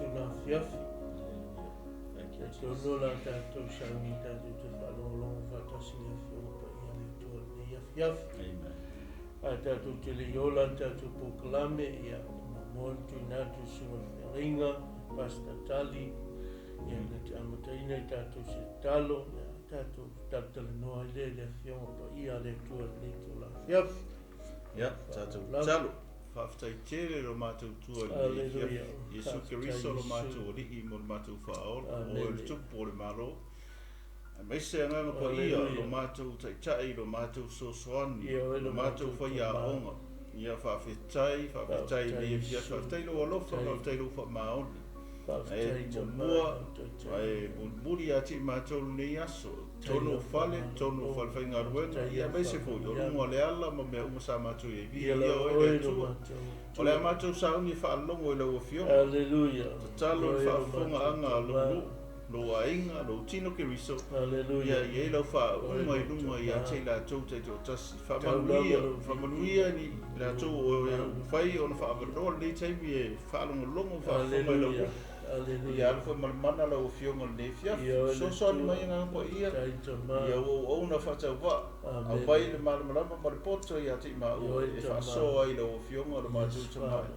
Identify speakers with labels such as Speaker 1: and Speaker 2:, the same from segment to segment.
Speaker 1: tūna fiafi. Tono la tātou sangi tātou te whalolongo whatasi le whiopa ia le tua le ia fiafi. A tātou te leola tātou pokalame ia montu nātu sunga whiaringa, pasta tali, ia na te amataina i tātou se talo, ia tātou tatale noa i le whiopa ia le tua le la fiafi.
Speaker 2: Ia, tātou talo. Whaftai tere lo mātou tua le fiafi. Iesu Keriso lo mātou li I mo lo mātou whaol. O le tupu o le maro. Mai se anganga pa ia lo mātou tai lo mātou sosoani. Lo mātou whai a onga. Ia whawhetai le fiafi. Whaftai lo alofa, whaftai lo wha maoni. E mua, e muri ati mātou nei aso. Tono fale whainga ruenga. Ia mai se fo, o runga le ala ma mea umasa mātou e vi. Ia o e le tua. O le mātou sauni whaalongo e lau fionga.
Speaker 1: Alleluia.
Speaker 2: Talo e whaafonga anga lo ainga, lo tino Keriso.
Speaker 1: Alleluia.
Speaker 2: Ia e lau whaunga I lunga I ate la tau te o tasi. Whamanuia ni la tau o whai o na whaavanoa le teimi e whaalongo longo whaafonga I lau. Ia alfa mana lau fionga le fiafi. So ni mai ngā po ia. Ia o na whatau wa. A vai le malamalama ma le poto I ate ma ua. E whaasoa I lau fionga lo mātou tamai.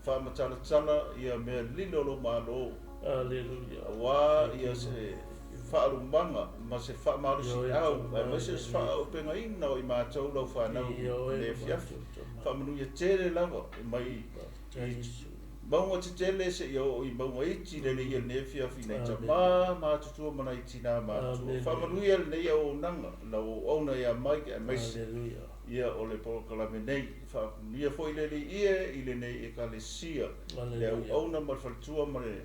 Speaker 2: Whaamatalatala ia mea lino lo malo.
Speaker 1: Alleluia.
Speaker 2: Wa ia se whaalumanga ma se whaamarusi au. Ma se whaau penga ina o I mātou lau whanau le fiafi. Whaamanuia tere lava mai Maunga te tele se I maunga iti le ia ne fiafi nei ta ma tutua mana iti nā mātua. Whamanuia le nei au nanga, lau auna ia mai ke maise. Ia o le porokalame nei, whamanuia fo le ia I le nei e ka le sia. Le au auna ma whalitua ma le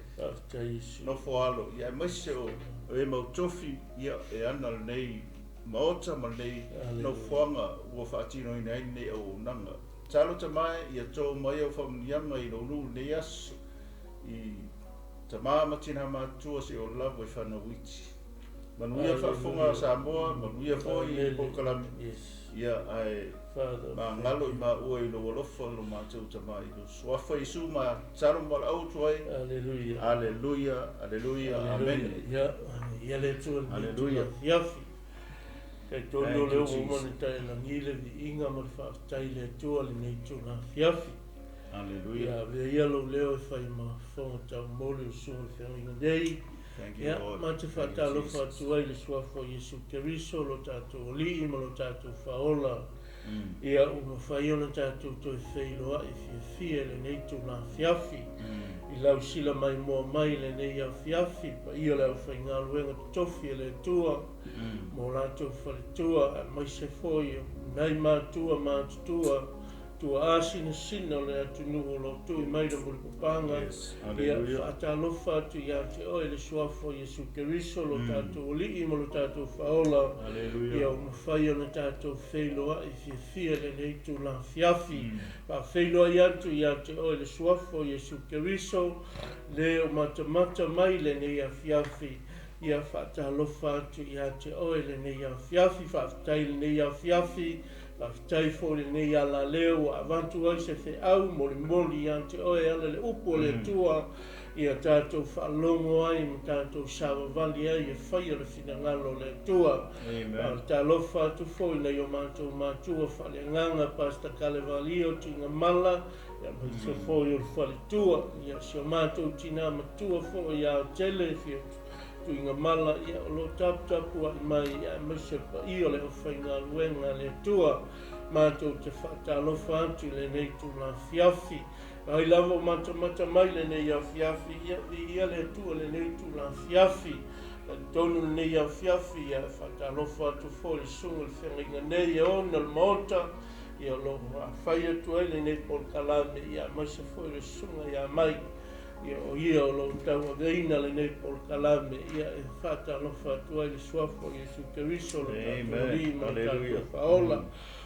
Speaker 2: no foalo. Ia maise o e mau tofi ia e ana le nei maota ma nei no whanga ua whaatino I nei au nanga. Talo te mai ia tō mai au whamnianga I ronu ne aso I ta māmatina mātua se o lawa I whanawiti. Manuia whafonga Samoa, manuia fōi I Pokalame. Ia ai ma ngalo I ma ua I lo alofa lo mātou ta mai. Swafa Isu ma talo ma au tuai.
Speaker 1: Alleluia.
Speaker 2: Alleluia, alleluia, amen.
Speaker 1: Ia le tua
Speaker 2: Alleluia.
Speaker 1: Iafi. Kei tono leo umane tai la ngile vi inga ma whaatai le tua le nei tūna fiafi.
Speaker 2: Alleluia.
Speaker 1: Ia ia lo leo e whai ma whonga tau mole o sunga whiaringa nei.
Speaker 2: Thank you,
Speaker 1: Ia
Speaker 2: Lord.
Speaker 1: ma te whaatalo whaatua I le suafo Iesu Keriso lo tātou li ma lo tātou whaola. Ia uma whai ona tātou toi whailoa I fia le nei tūna fiafi. I lau sila mai mua mai le nei a fiafi pa ia leo whai ngā luenga tofi le tua. Mō rātou whaletua, mai se whoi, nei mātua, tua āsina sina le atu nuho lo tui maira mori kupanga. Ia whaatalofa atu I ate oe le suafo Iesu Keriso lo tātou li mo lo tātou whaola. Ia uma whai ona tātou whailoa I fia le nei tu la fiafi. Pa whailoa I ate oe le suafo Iesu Keriso le o matamata mai le nei a fiafi. Ia whaatalofa atu I ate oe le nei a fiafi, whaatai le nei a fiafi, whaatai fo le nei a la leo, a vantu ai se whi au, moli ate oe ala le upo le tua, ia tātou whaalongo ai, ma tātou sawa vali ai, e whai ala whina ngalo le tua. Whaatalofa atu fo I nei o mātou mātua, whale nganga pasta kale vali o tinga mala, ia mai se fo I o whale tua, ia se o mātou tina matua fo I a tele fio. Inga mala ia o lo tapu ai mai ia mese pa I o le whainga luenga le tua mātou te whaatalofa atu le nei tūna fiafi. Ai lava o mata mai le nei a fiafi ia le tua le nei tūna fiafi. Tonu le nei a fiafi ia whaatalofa atu fo le sunga le whenga nei e ona le maota ia lo whai atu ai le nei polkalame ia mese fo le sunga ia mai. Ia o lo tau againa le nei polkalame ia e whaatalofa atu ai le suafo Iesu Keriso lo tātou lima tātou whaola.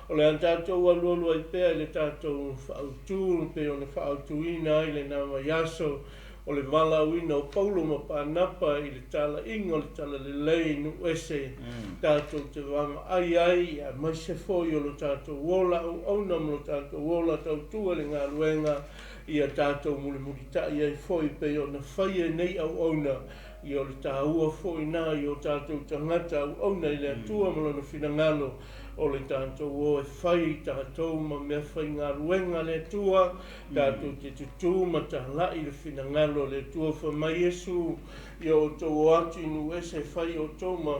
Speaker 1: O le antātou alualu ai pēr le tātou whaautu pe o le whaautuina ai le nama yaso o le VALAAUINA o PAULO ma PANAPA I le TALAIGA o le TALALELEI NUU ESE tātou te wama ai a mai se foi o lo tātou wola o auna mo lo tātou wola tau tua le ngā luenga ia tātou muli tai ai foi pe o na whai e nei au auna i o le tāua foi nā i o tātou tangata au auna i le atua malona whinangalo o le tātou o e whai tātou ma mea whai ngā ruenga le atua tātou te tutu ma tā lai le whinangalo le atua wha mai Yesu i o tō atu inu ese whai o tō ma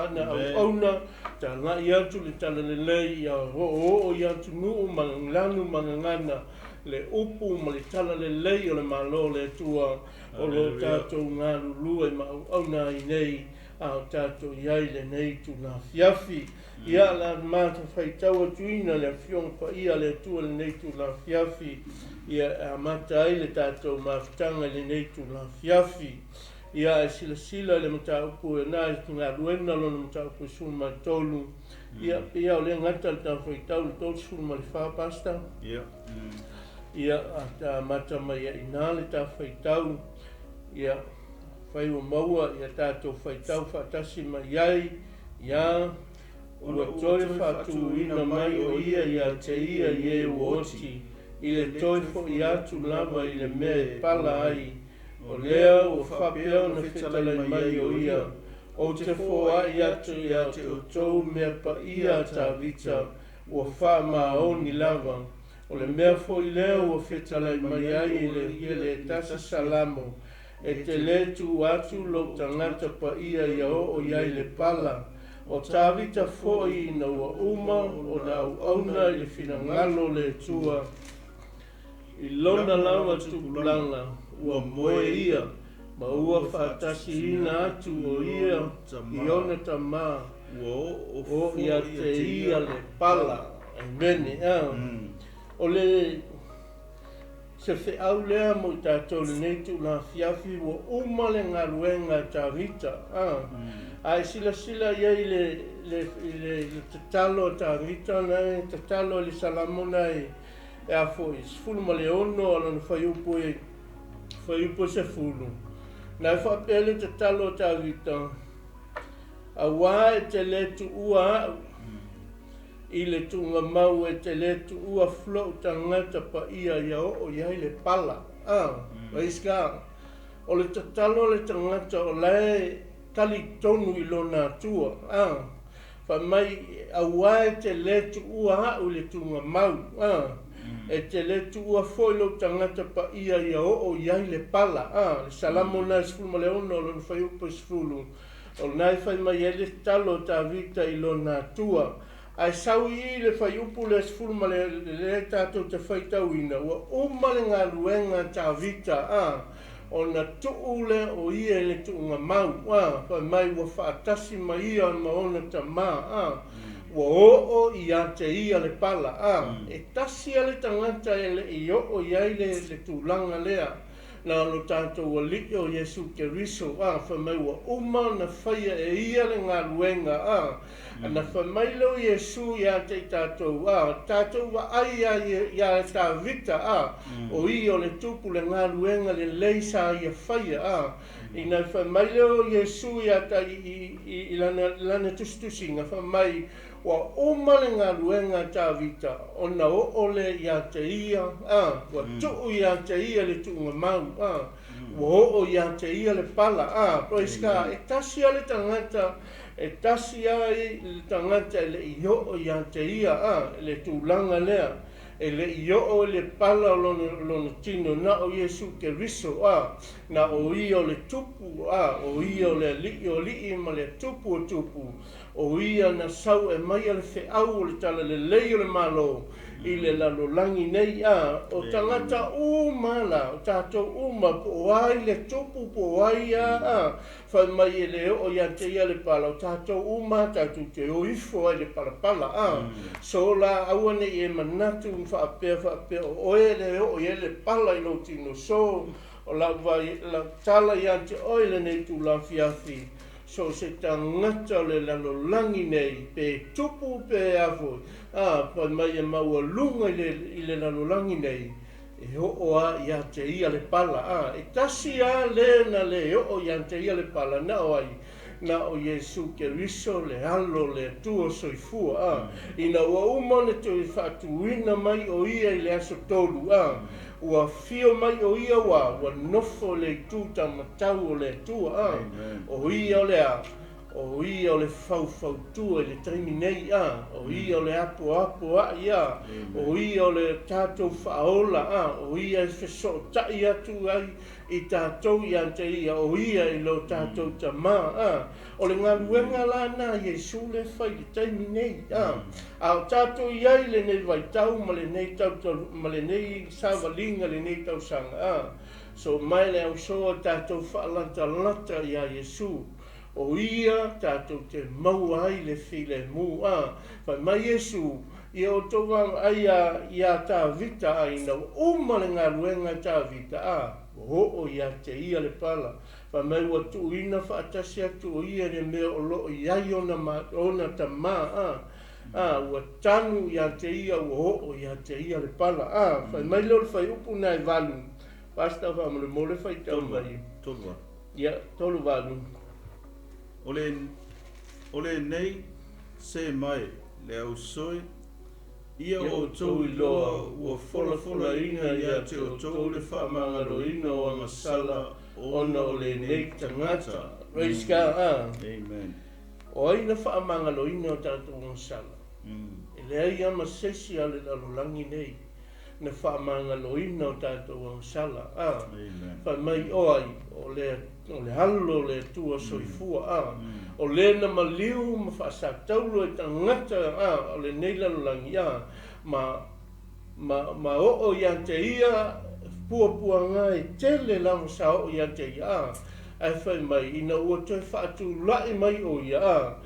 Speaker 1: ana au auna tā lai atu le talalelei i a o i atu NUU manglanu mangangana le upu ma le talalelei o le malo le atua o lo tātou ngā lulua i ma au nā i nei a tātou iai le nei tu ngā fiafi ia la māta whaitau atuina le whiong pa ia le atua le nei tu ngā fiafi ia a mata ai le tātou mawhitanga le nei tu ngā fiafi ia e sila le mata upu e nā i ngā ruena lona mata upu sul mai tolu ia o le ngata le tā whaitau le tolu sul mai whapasta ia a tā mata mai a ina le tā whaitau ia whai o maua ia tātou whaitau whaatasi mai ai ia ua toi whatuina mai o ia te ia i e uoti i le toi fo i atu lava i le mea e pala ai o lea o whapea na whetalai mai o ia o te fo ai atu ia te o tau mea pa ia tā vita ua wha maoni lava o le mea fo i lea o whetalai mai ai i le tasa salamo e te le tu atu lo tangata pa ia o iai le pala o tāwita foi na ua uma o na auna i le whinangalo le tua i lona lawa tupulanga ua moe ia ma ua whaatasi ina atu o ia i ona tamā o ia te ia le pala mene o le se fe au lea mo tātou le neitu ngā fiafi wa uma le ngā ruenga tāwita ai sila iai le tatalo tāwita nei tatalo le salamo nei e a fo is fulu ma le ono ala na whaiupo se fulu nai whapele tatalo tāwita a wā e te letu ua au i le tunga mau e te letu ua flow tangata pa ia o iai le pala. Waiska. O le tatalo le tangata o lai tali tonu i lona atua. Fa mai a wae te letu ua au le tunga mau. E te letu ua foi lo tangata pa ia o iai le pala. Le salamo na sfulu ma le ono o le whaiupo sfulu. O nai fai mai e le talo ta vita i lona atua. Ai sau i le whaiupu le sfulu ma le tātou te whaitauina ua uma le ngā ruenga tā vita o na tuule o ia le tuunga mau wha mai ua whaatasi mai ia ma ona ta mā ua o i a te ia le pala e tasi a le tangata e le i o iai le tūlanga lea na lo tātou ua li o Yesu Keriso wha mai ua uma na whaia e ia le ngā ruenga na whamai lo Yesu ia te tātou tātou wa ai ia tā vita o i o le tupu le ngā ruenga le leisa ia whaia i na whamai lo Yesu ia ta i lana tustusi nga whamai wa uma le ngā ruenga tā vita o na o le ia te ia wa tuu ia te ia le tuunga mau wa o ia te ia le pala proiska e tasi ale tangata e tasi ai le tangata le iyo o ia te ia le tūlanga lea e le iyo o le pala lona tino na o Yesu Keriso na o i o le tupu o i o le li ma le tupu o ia na sau e mai ale fe au o le talalelei o le malo i le lalolangi nei o tangata umala o tātou uma po ai le tupu po ai whai mai e le o ia te ia le pala o tātou uma tātou te oifo ai le pala so la awane e manatu whaapea o e le o ia le pala i lo tino so o la tala ia te oile nei tu la fiafi so se tangata le lalolangi nei pe tupu pe avoi pa mai e maua lunga i le lalolangi nei e o ia te ia le pala e tasi le na le o ia te ia le pala na o ai na o Yesu Keriso le alo le tua soifua ina ua umane te whatuina mai o ia i le aso tolu ua fio mai o ia ua nofo le tu tamatau o le tua o ia o le o ia o le fau tua le taimi nei o ia o le apo ia o ia o le tātou whaola o ia e wheso tai atu ai i tātou i ante ia o ia i lo tātou tamā o le ngaluenga lana Iesu le whai le taimi nei a o tātou iai le nei vai tau ma le nei ma le nei savalinga le nei tau sanga so mai le au soa tātou whaalanta lata ia Iesu o ia tātou te mau ai le file mu whai mai Iesu ia o toga ai ia tā vita ai na uma le ngaluenga tā vita o ia te ia le pala whai mai ua tuina whaatasi atu o ia le mea o loo iai ona ta maa ua tanu ia te ia o ia te ia le pala whai mai leo le whai upu nai valu pasta wha mole mole whai tau mai
Speaker 2: tolua
Speaker 1: ia tolu valu
Speaker 2: ole nei se mai le au soi ia o tau i loa ua fola ina ia te o tau le whaamangaloina o angasala ona o le nei tangata.
Speaker 1: Praise God.
Speaker 2: Amen.
Speaker 1: O aina whaamangaloina o tātou angasala. E le ai ama sesi ale lalolangi nei na whaamangaloina o tātou angasala. Wha mai oai o le halo le tua soifua o le na maliu ma whaasataulo e tangata o le nei lalolangi ma o ia te ia pua ngā e tele lang sa o ia te ia ai whai mai ina ua toi whaatu lai mai o ia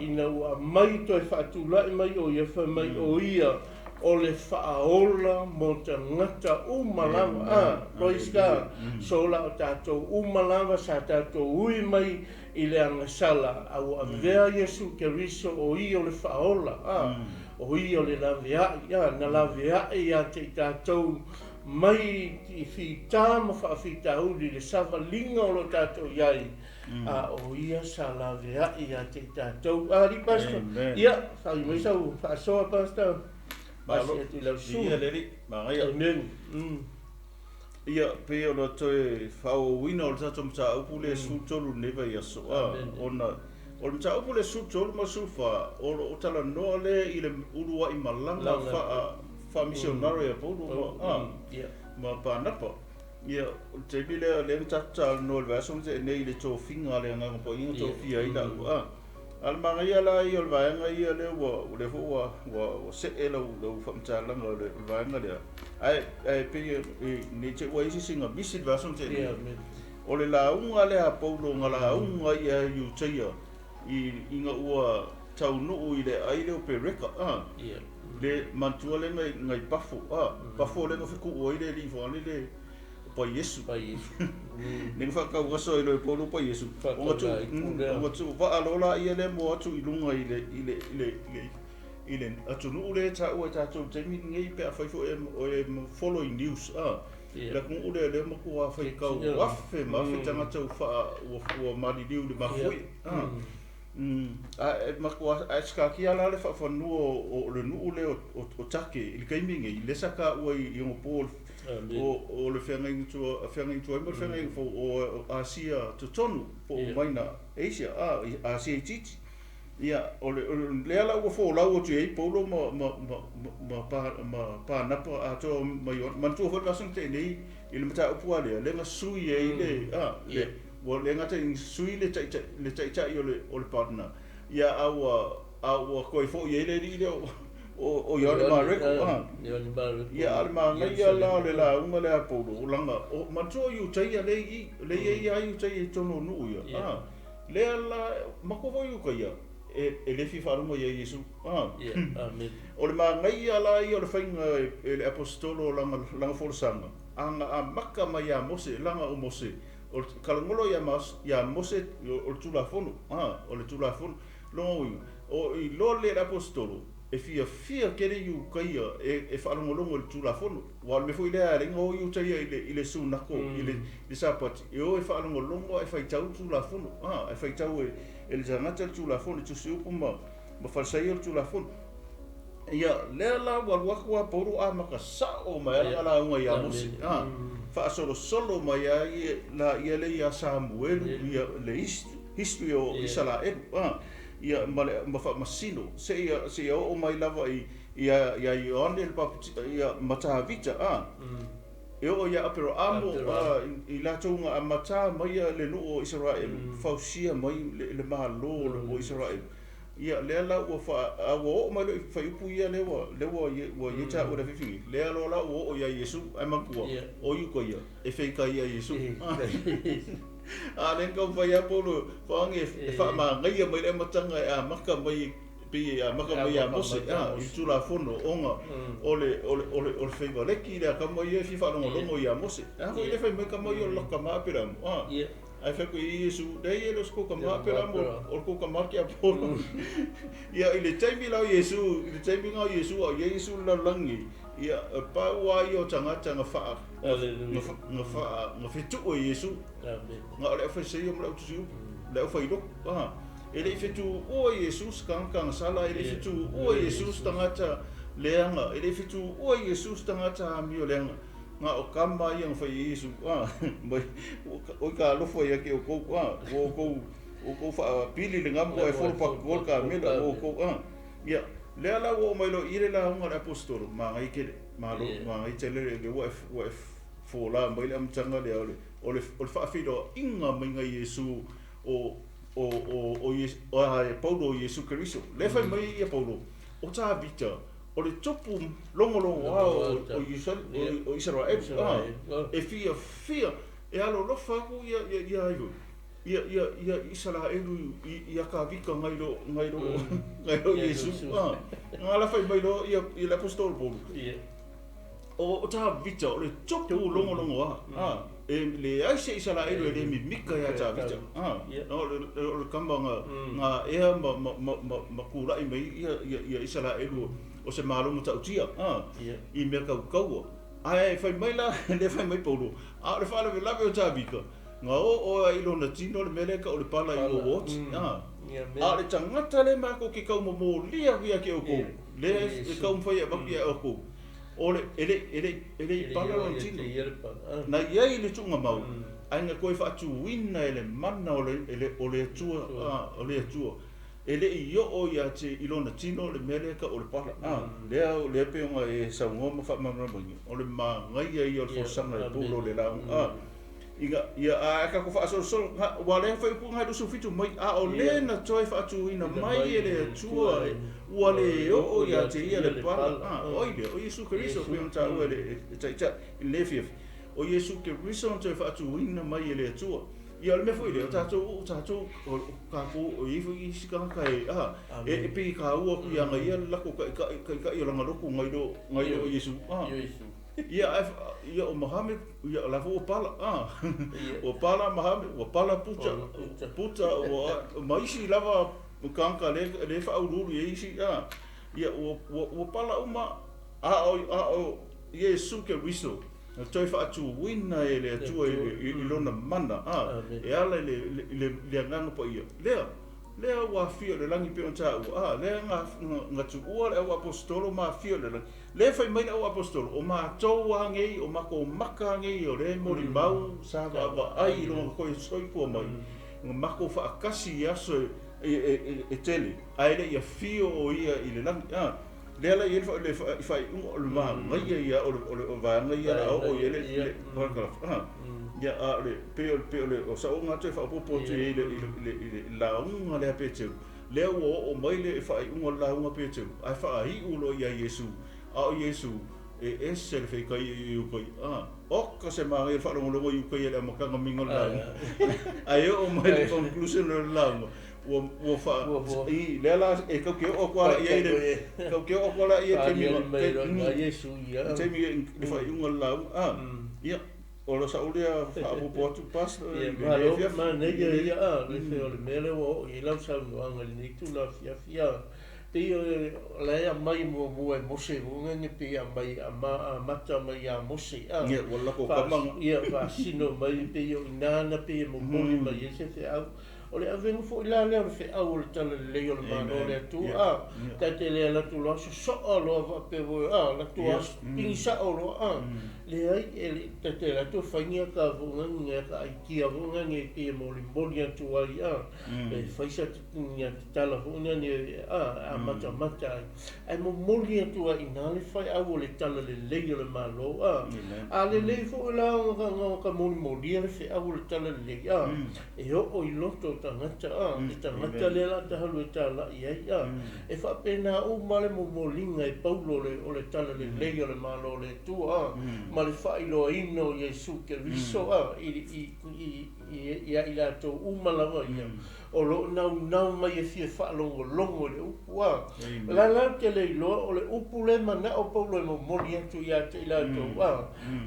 Speaker 1: ina ua mai toi whaatu lai mai o ia whai mai o ia o le whaaola mo te ngata umalawa praise God so la o tātou umalawa sa tātou ui mai i le angasala au avea Iesu Keriso o i o le whaola o i o le laweai na laweai a te tātou mai i whita ma whaawhita uri le savalinga o lo tātou iai o ia sa laweai a te tātou ri pasta ia whai mai sau whaasoa pasta
Speaker 2: Malo, ia leri, magai.
Speaker 1: Amen.
Speaker 2: Ia pe o lo toe whao wina o le tato mta upu le sutolu neva ia soa. Ona, o le mta upu le sutolu ma sufa, o tala noa le i le urua i malanga wha misionari a polo ma PANAPA. Ia, te bile le mtata no le vaso te nei le tō whinga le anga po inga tō whia i la ua. Almanga ia la i o le vaenga ia le ua le fua ua se e lau whamtalanga o le vaenga lea. Ai pe ni te ua isi singa misi le vaso te nei. O le launga le a Paulo nga launga ia iu teia i inga ua tau nuu i le aile o pe reka. Le mantua le ngai pafo. Pafo le nga whiku ua i le li whani le pa Yesu. Neng whakau raso i loe Paulo pa Yesu. Onga tu waalola ia le mo atu i lunga i le atu nuu le ta ua tātou teimi ngei pe a whaifo e following news. La kung ule le mo kua whaikau wafe ma whitangata ua maririu le mafui. Ma kua skaki ala le whanua o le nuu le o take i le kaiminge i le saka ua i ongo Paul o le whengaingu tua ima le whengaingu fo o Asia totonu po maina Asia Asia titi ia o le ala ua fo lau o tuei Paulo ma PANAPA ato mantua fo lasang te nei i le mata upua le nga sui e le o le ngata in sui le tai o le partner ia aua koi fo i le ri le o yone mareko ia alma ngai ala le la unga le Paulo o langa o mantua yu tai le ia yu tai tono nu ia le ala mako yu kai e le fi faru mo ia Yesu
Speaker 1: amen
Speaker 2: o le ngai ala i o le fainga le apostolo langa forsanga anga maka mai a mose langa o mose o kalangolo ya mose o tulafonu o le tulafonu lo o i lo le apostolo e fia kere yu kaia e whaalongolongo le tulafonu wa me foi lea ringa o yu taia i le sunako i le sapati e o e whaalongolongo e whaitau tulafonu e whaitau e le tangata le tulafonu tu se upu ma whalsai o le tulafonu ia lea la waluakua Paulo a makasa'o mai ala launga ia mosi fa'asolo mai a ia le ia Samuelu ia le history o Israel ia ma fa'amasino se ia o mai lava ia Ioane le paputita ia matavita e o ia apero amo i latunga a mata mai le nuu o Israel fausia mai le malo o Israel ia le la o fa o mai le fa ipu ia le wa ia ta o le fifi le lo la o ia Yesu ai makua o yu ko ia e fe ka ia Yesu len ko fa ia Paulo fa nge fa ma ngai mai le matanga a maka mai pe a maka mai a mose i tu la fono onga ole fe va le ki le ka mai fi fa longo ia mose ko le fe mai ka mai o ka ma pera ai fe ko Yesu dai los ko ka ma pera mo o ko ka ma ki a Paulo ia ile taimi la Yesu ile taimi nga Yesu o Yesu la langi ia pa wa yo tanga fa nga fitu o Yesu nga le fa se yo mo tu le fa ido ele fitu o Jesus kang sala ele fitu o Jesus tangata leanga ele fitu o Jesus tangata mio leanga nga o kama yang fa Yesu mai o ka lo fo ya ke o ko fa pili le ngam o fo pa ko ka me da o ko ya le ala o mai lo ire la nga apostol ma ngai ke ma lo ma ngai tele le o fo la mai le am tanga le o fa fido inga mai ngai Yesu o Paulo Yesu Kristo le fai mai ia Paulo o ta vita o le topu longo o Israel e fia e alo lo fa ku ia Israel ia ka vika ngairo Yesu ngala fai mai lo ia le apostol Paulo o ta vita o le topu longo e le aise Israel le mi mika ya ta vita o le kamba nga ea ma kura i mai ia Israel o se malo mo tautia i me kau ai fai mai la le fai mai Paulo le fala ve lave o ta vika nga o ai lo na tino le meleka o le pala i o wot le tangata le mako ki kau mo lia via ke o ko le kau fai a vakia o ko ole ele pala o tino na ia le tunga mau ai nga koe fa tu wina ele mana ole tua ele i o ia te ilona tino le meleka o le pala le pe nga e sa ngoma fa mamra mo ole ma ngai ia o sanga le pulo le la ia ka ko fa so wale fa ku nga do so fitu mai o le na toi fa tu wina mai ele tua wale o ia te ia le pala oile o Yesu Kristo pe on ta wele ta le fif o Yesu Kristo on toi fa tu wina mai ele tua ia le me foi le tato ka ko o i sika kai e pe ka u ku ia ngai la ko ka ia langa loko ngai do o Yesu ia o Muhammad ia la fo pala o pala Muhammad o pala puta o maisi lava kanka le fa uru ye isi ia o pala uma o Yesu Kristo toi fa tu wina ele tu i lona mana e ala le nganga po ia le wa fio le langi pe onta le nga tu o le apostolo ma fio le fa mai o apostolo o ma to ngei o ma ko maka ngei o le mori mau sa va ai lo ko soi po mai ma ko fa kasi aso e tele ai le ia fio o ia i le langi le ala ia fa o le ma ngai ia o va ngai ia o ia le ya le pe o sa o ngate fa po te la unga le pe te le o mai le fa unga la unga pe te ai fa ai ulo ia Yesu o Yesu e ese le fe kai u kai o ka se ma ia fa lo u kai le ma ka mingo la ai o mai le conclusion la o fa i le la e ka ke o kwa ia ile ka ke o kwa ia te mi
Speaker 1: Yesu ia
Speaker 2: te mi le fa unga la ia o lo sa ulia fa po tu pas
Speaker 1: ma ne ia le fe o le mele o i la sa no anga ni tu la fia te le mai mo e mose o nge pe mai a mata mai a mose
Speaker 2: ia wala ko ka mang
Speaker 1: ia fa sino mai pe o nana pe mo mai ese fe au o le avenga fo ila le o fe au le tala le o le malo le tu ta te le la tu lo so lo va pe vo la tu pinsa o lo le ai ele ta te la tu fania ka vo nga ka ai kia vo nga nge pe mo le bolia tu ai e faisa nya tala vo nga ni mata mata ai mo molia tu ai na le fai au le tala le o le malo le le fo la ka mo molia le fe au le tala le e o i loto tangata tangata le la ta halu tala ia e fa pena o male mo molinga e Paulo le o le tala le le o le malo le tu ma le fa ilo ino Yesu ke riso ia ila to umala ia o lo nau mai e fie fa longo le upu la ke le lo o le upu le mana o Paulo mo molia tu ia te ila to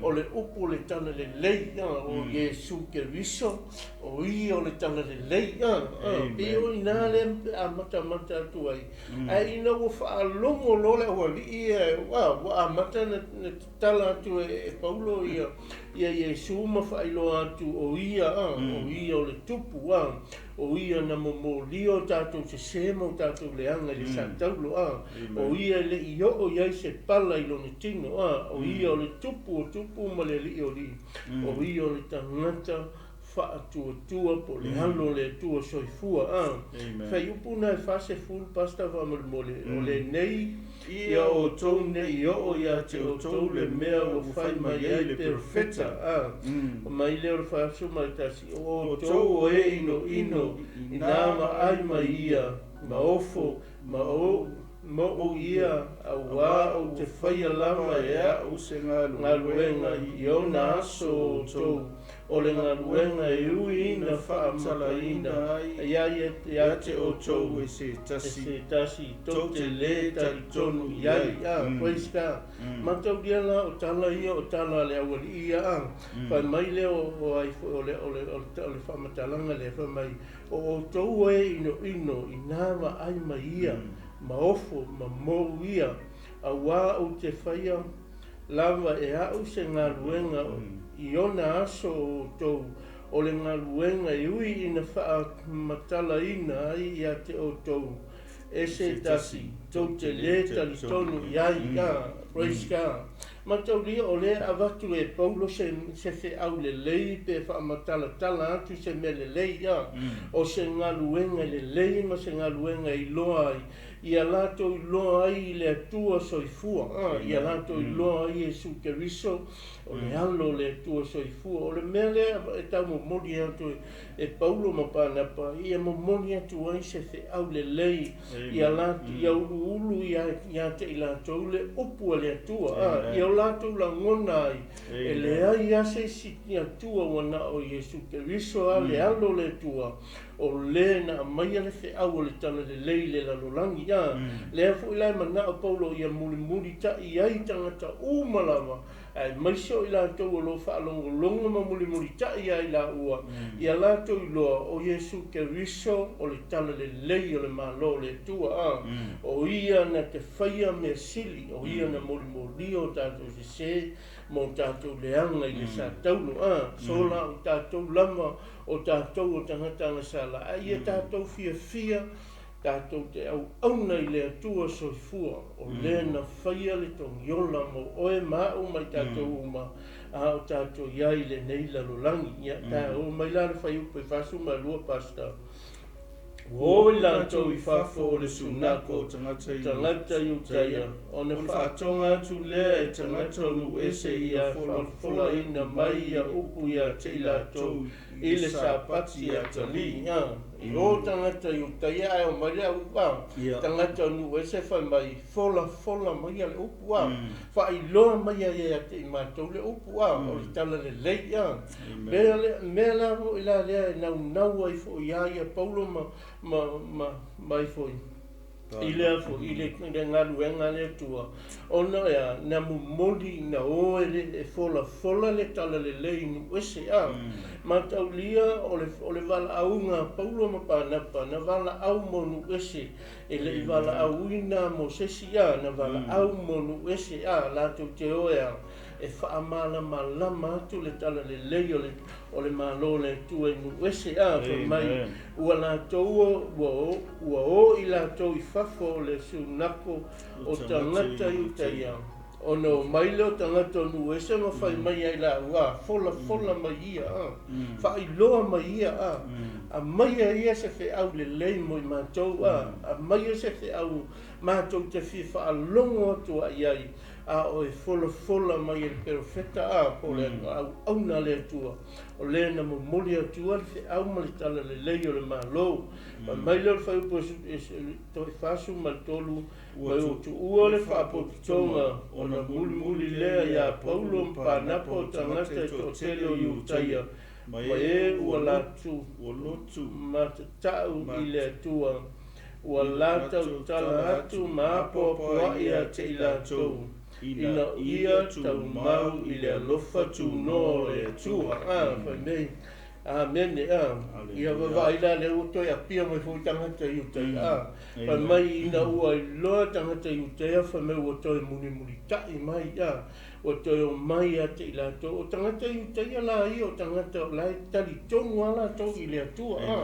Speaker 1: o le upu le tala le le o Yesu ke riso o i o le tala le lei pe o ina le mata tu ai ai ina o fa longo lo le o li wa mata na tala tu e Paulo ia Yesu ma fa ilo atu o ia o le tupu o ia na mo lio tatou se mo tatou leanga le santaulo o ia le i o ia se pala i lona tino o ia o le tupu ma le li o li o ia o le tangata fa tua po le halo le tua soifua fai upuna e fase full pasta va mole o le nei ia o tou nei o ia te o tou le mea o fai mai ai perfetta mai le o fa su mai tasi o tou o e ino inama ai mai ia ma ofo ma o mo ia awa o te whaia lama o se ngaluenga i o na aso tou o le ngaluenga e ui na whaamalaina ia te o tou e se tasi tau te le tari tonu iai praise God matau dia la o tala ia o tala le awali ia whai mai le o le whamatalanga le whai mai o tou e ino inama ai mai ia ma ofo ma mo ia a wā o te whaia lava e au se ngā luenga i ona aso o tou o le ngā luenga i ui ina wha matala ina ai i a te o tou e se tasi tau te le tali tonu iai praise God matau lia o le avatu e Paulo se fe au le lei pe wha matala tala atu se me le lei o se ngā luenga le lei ma se ngā luenga i loa ai ia lato i loa ai le atua soifua ia lato i loa ai e su ke riso o le alo le atua soifua o le mele e tau mo mori atu e Paulo ma PANAPA ia mo mori atu ai se fe au le lei ia lato ia ulu ia te i lato le upu le atua ia o lato la ngona ai e le ai ase si atua wana o Yesu ke riso a le alo le atua o le na mai le fe au le tala le lei le lalolangi le fu ila mana o Paulo ia muli ta ia tangata umalawa ai mai so ila to lo fa longo ma muli ta ia ila ua ia la to lo o Yesu ke riso o le tala le lei o le malo le tua o ia na te faia me sili o ia na muli o tato se mo tato leanga i le sa taulo sola o tato lama o tato o tangata na sala ai tato fia tatou te au nei le atua soifua o le na whaia le tong yola mo oe mau mai tatou uma o tatou iai le nei lalolangi ia o mai la le whai upe whasu mai lua pasta o la tau I whafo le sunako tangata I utaia o ne whaatonga atu lea e tangata nu ese ia whalafola ina mai ia upu ia te ila tau I le sapati a tali I o tangata I utaia ai o mai lea upa tangata nu ese whai mai fola mai le upu whai loa mai ia te I mātou le upu o le tala le lei mea la ho ila lea nau ai fo ia Paulo mai foi ile fo ile ngaluenga le tua ona ya na moli na o ele fola le tala le lei nu ese ma taulia o le VALAAUINA Paulo ma PANAPA na VALAAU mo nu ese ele VALAAUINA mo sesia na VALAAU mo nu ese la tu te oea e whaamalama atu le talalelei o le malo le tu e nu ese a fa mai ua lātou ua o i lātou i whafo le sunako o tangata i utaia. O no mai leo tangata nu ese ma whai mai ai la ua fola mai ia a. Whai loa mai ia a. A mai a ia se whi au le lei mo i mātou a. A mai a se whi au mātou te whi wha longo atu a iai. A o e fola mai e perfeta a po le au na le atua. O le na mo moli atua le whi au ma le tala le lei o le mālou. Ma mai leo le whai upo to e whasu ma le tolu mai o tu ua le whaapokitonga o na muli lea ia Paulo PANAPA o tangata e to tele o iutaia. Ma e ua latu ma te tau i le atua. Ua latau tala atu ma apoa ia te i lātou. Ina ia tau mau i le alofa tu no le atua. Whai mei. Amen a. Ia wawaila le uto ia pia mai fu tangata i utai a. Whai mai ina ua i loa tangata i utai a whai mei ua toi muni tai mai a. O toi o mai a te i lātou. O tangata i utai a la i o tangata o lai tali tongu a lātou i le atua a.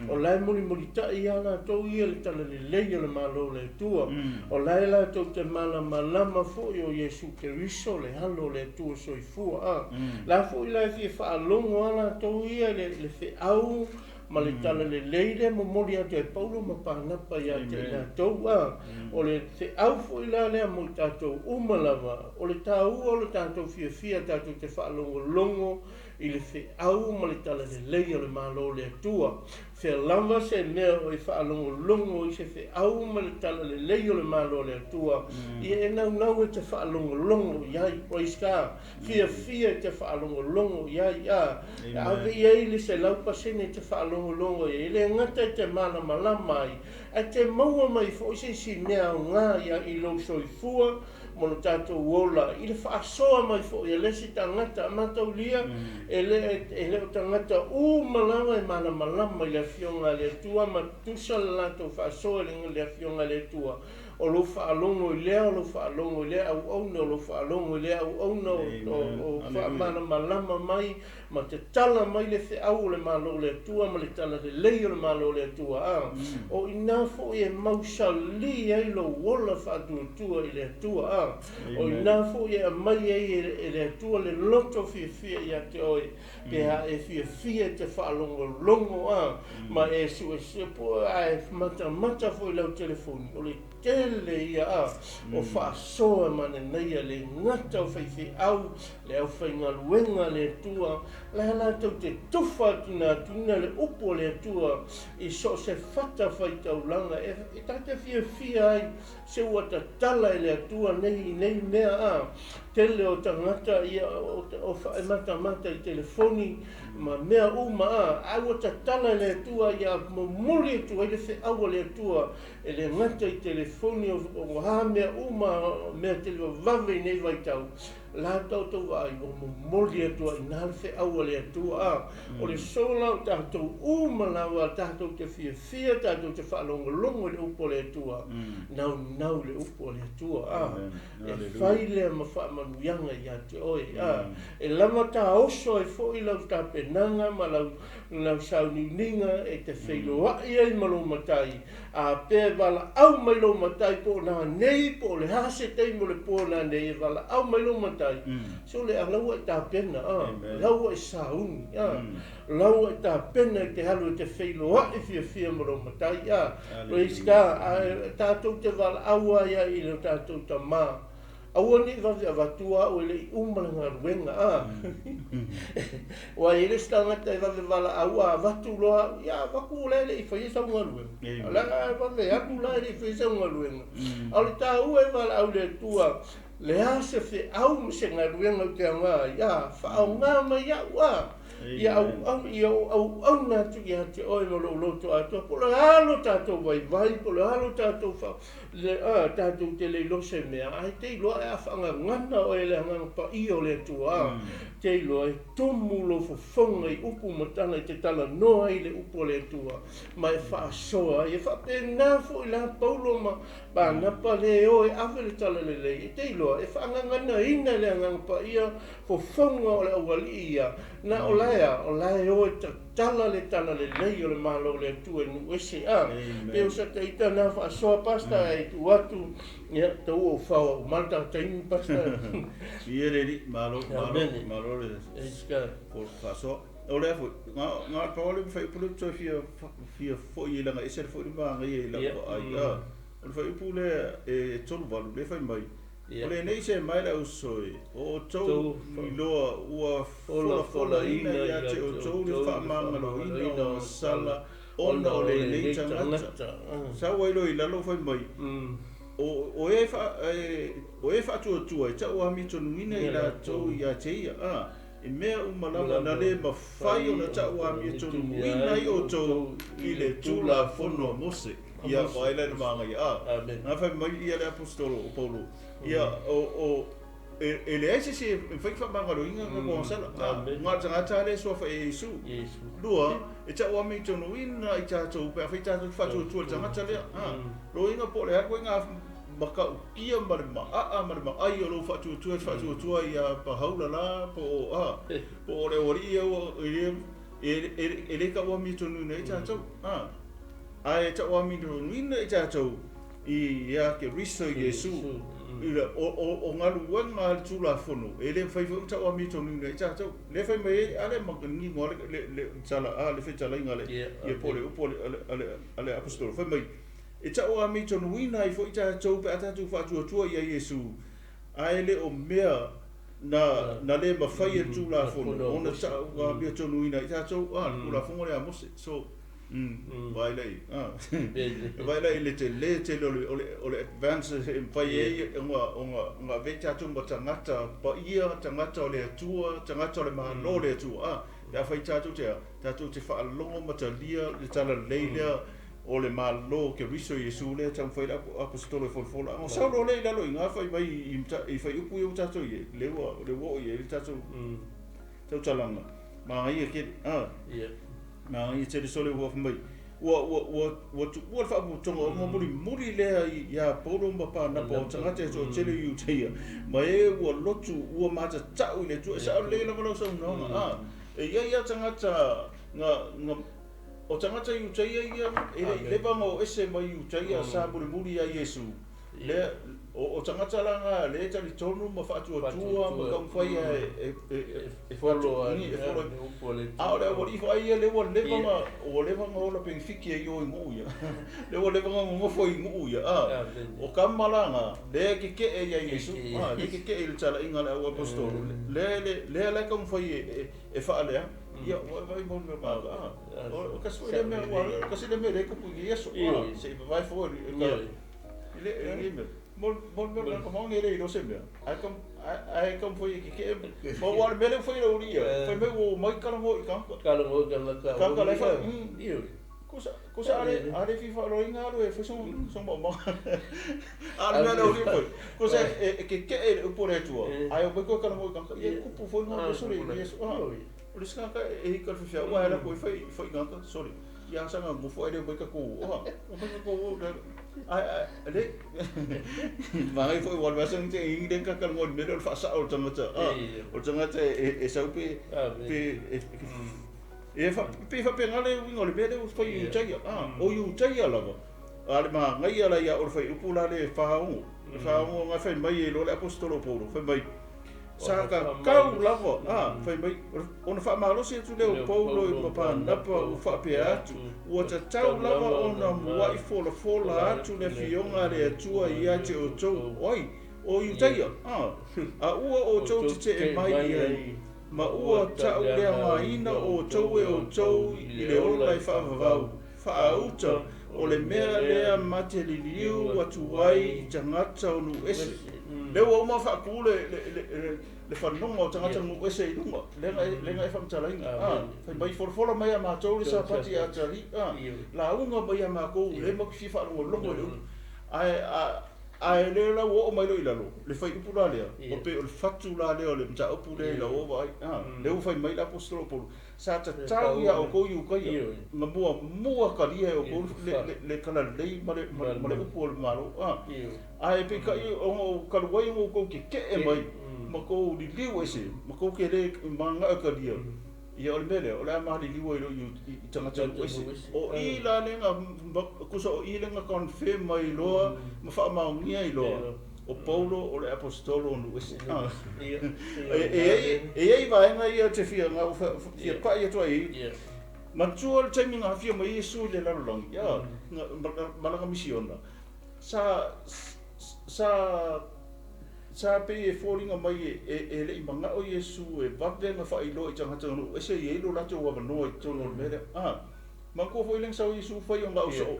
Speaker 1: O lai muni tai a lātou i le talalelei o le malo le atua. O lai lātou te malama fo i o Yesu Keriso le halo le atua soifua a. La fo i lai fi whaalongo a lātou i le fe au ma le talalelei le mo mori atu e Paulo ma PANAPA ia te i lātou a. O le fe au fo i la lea mo tātou umalawa. O le tāu o le tātou fia tātou te whaalongo i le fe au ma le talalelei o le malo le atua. Fe lava se mea o i whaalongo i se fe au ma le talalelei o le malo le atua. I e nau e te whaalongo iai praise God. Fia te whaalongo iai a. Ave iai le se laupasene te whaalongo i le ngata e te malama ai. A te maua mai fo i se si mea o ngā ia i lo soifua mo no tātou wola. I le whaasoa mai fo i lesi tangata matau lia e le o tangata malawa e malama i le fionga le tua ma tusa le lātou whaasoa le fionga le tua. O lo whaalongo i lea, au no lo whaalongo i lea, au no o malama mai, ma te tala mai le fe au le malo le tua, ma le tala le lei o le malo le tua a. O ina fo e mausali ai lo wola whaatua i le tua a. O ina fo e mai ai le tua le loto fia i a te oi, pe ha e fia te whaalongo a, ma e su e po a e mata fo i lau telefoni, o le tele ia a, o whaasoa mana neia le ngata o whaifi au, le au whaingaluenga le tua, la tau te tuwha tuna le upo le tua, i so se whata whaitaulanga, e tate fia ai, se ua ta tala i le tua nei mea a, tele o tangata ia o mata i telefoni, ma mea uma a, ua ta tala i le tua ia muli tua, i le whi aua le tua, e le ngata i telefoni o ha mea uma, mea tele vave nei vai tau. La tau ai o moli atua i nā whi aua le atua a. O le sola o tātou umalawa, tātou te fia, tātou te whaalongolongo le upo le atua. Nau le upo le atua a. E whai lea ma whaamanuianga i a te oi a. E lama tā oso e fo i lau tā penanga, ma lau saunininga e te whailoa i ai malo matai. A pe wala au mai lo matai po nā nei, po le hase tei mo le po nā nei, wala au mai lo matai. So le lau e tā pena, lau e sauni, lau e tā pena i te halu e te whailoa i fia maro matai. Praise God, tātou te wala aua ia i le tātou ta mā. Aua ni wawe avatua o le umalanga ruenga. Wa ele stangata e wawe wala aua avatu loa, ia waku lele i whaia saunga ruenga. La wawe aku lele i whaia saunga ruenga. Au le tā ua e wala au le tua, le ase whi au mse ngā ruenga te ngā, ia whaau ngā mai au a. Ia au nā tu i hati oi mo lo loto atua, po le halo tātou vai, po le halo tātou whao, tātou te le lose mea, ai te loa e a whanga ngana o e le hanga pa i o le tua. te loa e tomu lo fofonga I upu matana I te tala noa I le upu le tua ma e whaasoa e whapena fo I la paulo ma PANAPA le o e awe le TALALELEI e te loa e whaangangana ina le angangpa ia fofonga o le awali ia na o lae o e tala le TALALELEI o le malo le tua e NUU ESE a pe o sa te ita na whaasoa pasta e tu atu ia tau o whaua o malta taimi pasta
Speaker 2: ia le ri malo le ko faso o le fu nga paole fai pulu to fia fo I langa ese fo ma ngai la ai o fai pule e tolu valu le fai mai o le nei se mai la usoi o to lo ua fola ina ya te o to le fa manga lo ina sala ona o le nei tanga sa wai lo I lalo fai mai o e fa tu ta o mi tonu ina I la to ya te ia e mea umalama na le mawhai o na ta o mi tonu ina I o to I le tula fono mose ia waila na mga ia na fai mai ia le apostolo o Paulo ia o ele ese se fai fa mangalo inga ko sala nga tanga le so fa Yesu lua e ta o mi tonu ina I ta to pe fa ta fa tu tanga tale lo inga po le ko inga maka kia marima ai o lo fa tu ia pa haula la po po le ori o ele ka o mi tonu nei ta to ai ta o mi tonu nei ta to I ia ke riso Yesu ila o ngalu wanga tula fono ele fai fu ta o mi tonu nei ta to le fai mai ale makani ngol le sala le fe sala ngale ia pole ale apostolo fai mai e ta o mi tonu ina I fo ita tau pe ata tu fa tu ia Yesu ai le o mea na le mawhai e tu la fono ona ta o mi tonu ina ita tau la fono le amose so vai lei le te o le advance fai e nga veta tu mo tangata pa ia tangata o le tua tangata o le malo le tua ya fai tatu te fa longo matalia le TALALEI o le malo ke riso Yesu le tam fai la apostolo fola o sa lo le la lo nga fai mai I fai upu yo tatu ye le wo ye tatu talanga ma ia ke ma ia te sole wo mai wo fa bu tongo mo muri le ya polo ma PANAPA tanga te so tele yu te ma e wo lotu wo ma ta tau le tu sa le la lo so no e ia tanga nga o tangata yu taia ia le bango ese mai yu taia sa muri a Yesu le o tangata langa le tali tonu ma fatu tua ma kam fai e follow le wori fai le bango o la benfiki e yo ngu ia le bango mo foi ngu ia o kam malanga le ke e ia Yesu le ke il tala inga le apostolo le kam fai e fa le ia vai bon me pa o kaso le me le ko pu Yesu se vai for le mon ko mo ngere no se me ai kom foi que mo war me le foi lo dia foi me o mai kala mo ka le fa cosa ale fi fa lo inga lo e foi son mo ale me lo dia foi cosa que e por etu ai o ko kala mo ka e ku pu foi no so le Yesu o le ska e ka fi wa era ko foi ganta sorry ya sanga mo foi de ka ko ai vai foi o alvasan te ingen ka kan ngod medal fa sa o tangata e sa pe e fa pe ngale ngol bede o foi u taya o u taya lava ale ma ngai ala ya o foi upula le fa nga fa mai lo le apostolo Paulo fa mai sa ka kau lava fai mai ona fa malo se tu le Paulo I PANAPA u fa pe atu o ta tau lava ona wai fola atu le fionga le atua ia te o tou oi o yu taia a ua o tou te e mai ai ma ua tau le maina o tou e o tou I le ola I fa auta o le mea lea mate li liu atu ai I tangata o NUU ESE le o ma fa ku le whanonga o tangata NUU ESE I lunga lenga e whamtalainga fai mai forfola mai a mātou le sa pati a tari la unga mai a mākou le maki fifa longo longo ai le la o mai lo ilalo le fai pula le o pe o fatu la le o le mta o pule la o vai le o fai mai la apostolo Paulo sa ta tau ia o ko yu ka ia na mua ka dia o ko le kala lei male upu o le malo ai pe ka o ka wai o ko ke e mai ma ko li liu ese ma ko ke le manga ka dia ia o le mele o le ama li liu ilo i tanga tanga ese o i la le nga kusa o i le nga confirm mai loa ma fa ma ngia i loa o Paulo o le apostolo no ese e vai nga ia te fia nga fia pa ia to ai ma tu o te minga fia mai Yesu le la long ia malanga misiona sa pe e falling mai e le manga o Yesu e vakle nga fa ilo i tanga tanga no ese ye lo la to wa no i to no mele ma ko foi leng sa Yesu foi nga o so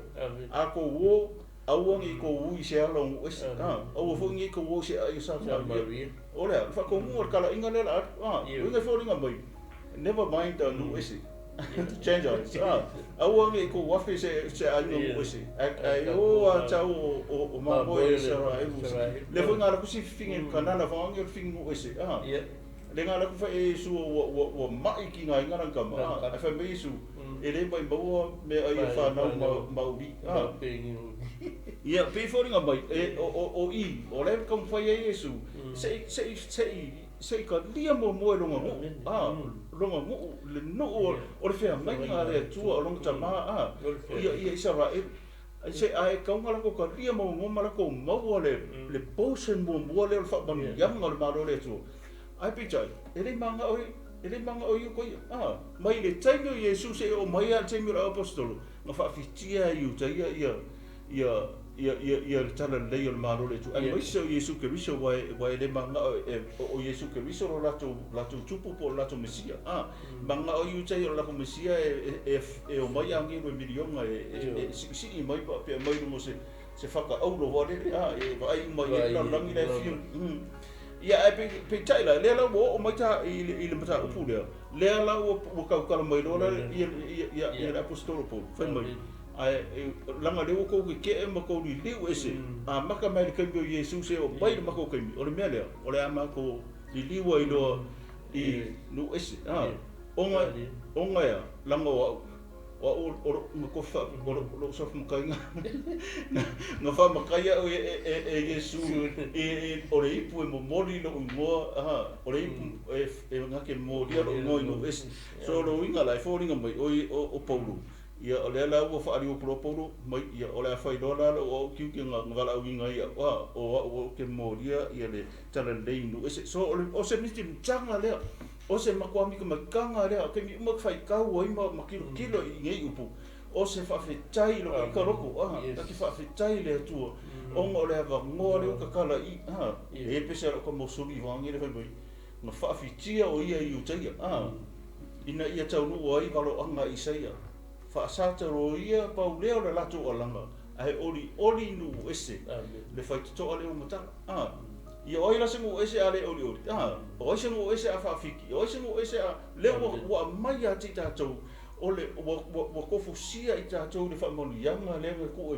Speaker 2: a ko wo au ngi ko ui se alo ese au fo ngi ko wo se ai sa Maria ora fa ko mo kala inga le nga falling mai never mind no ese change au ngi ko wa fe se ai no ese ai o a tau o ma boy sa le fo nga ku si fingi kanana fa ngi fingi ese le nga la ku fa e su o mai ki nga nga ka ma fa me su e le bai bo me ai fa na ma ubi ia pe fo nga mai o i o le kom fa ye Yesu se ka lia mo longa mo le no o le fa mai nga le tu o longa tama ia isa ra se ai ka ngala ko ka lia mo mala ko mo le potion mo le fa ban yam ngol ma le tu ai pichai ele manga o yu ko mai le taimi o Yesu se o mai al taimi o apostolo nga fa fitia yu ta ia tala lei o maro le tu ai mai se o Yesu ke riso wai le manga o Yesu ke riso lo lato tupu po lato mesia manga o yu tai o lato mesia e o mai angi no milionga si mai pa pe mai no se faka au lo vale e vai mai la langi le film ia pe taila le la o mai ta i le mata upu le la o ka mai lo ia apostolo Paulo fa mai ai langa le ko ke ma ko ni le ese maka mai ke o Yesu se o bai ma ko ke o le mele o le ama ko li liwa i do i no ese onga ya langa o ko fa o so fa ka nga fa ma ka ya o Yesu o le ipu mo mori no mo o le ipu e nga ke mo dia no ese so lo inga lai falling mai o Paulo ia o le la o fa ali o Paulo mai ia o le fa i dola o ki nga VALAAUINA ia o ke mo dia ia le TALALELEI no ese so o se miti changa le o se makwa mi ka makanga le ke mi mo fai ka o i ma kilo i ngai upu o se fa fe tai lo ka roko ka ki fa fe tai le tu o ngo le va ngo le ka kala i e pese ko mo suri vangi le fa mai na fa fitia o ia i utai ina ia tau no o i valo anga i saia fa sata ro ia pauleo le lato o langa ai oli nu ese le fa to ale o mata ia oi la sengo ese ale oli oi sengo ese a fa fiki oi sengo ese a le wa mai a tita to ole wa ko fusia i ta to le fa mo yanga le ko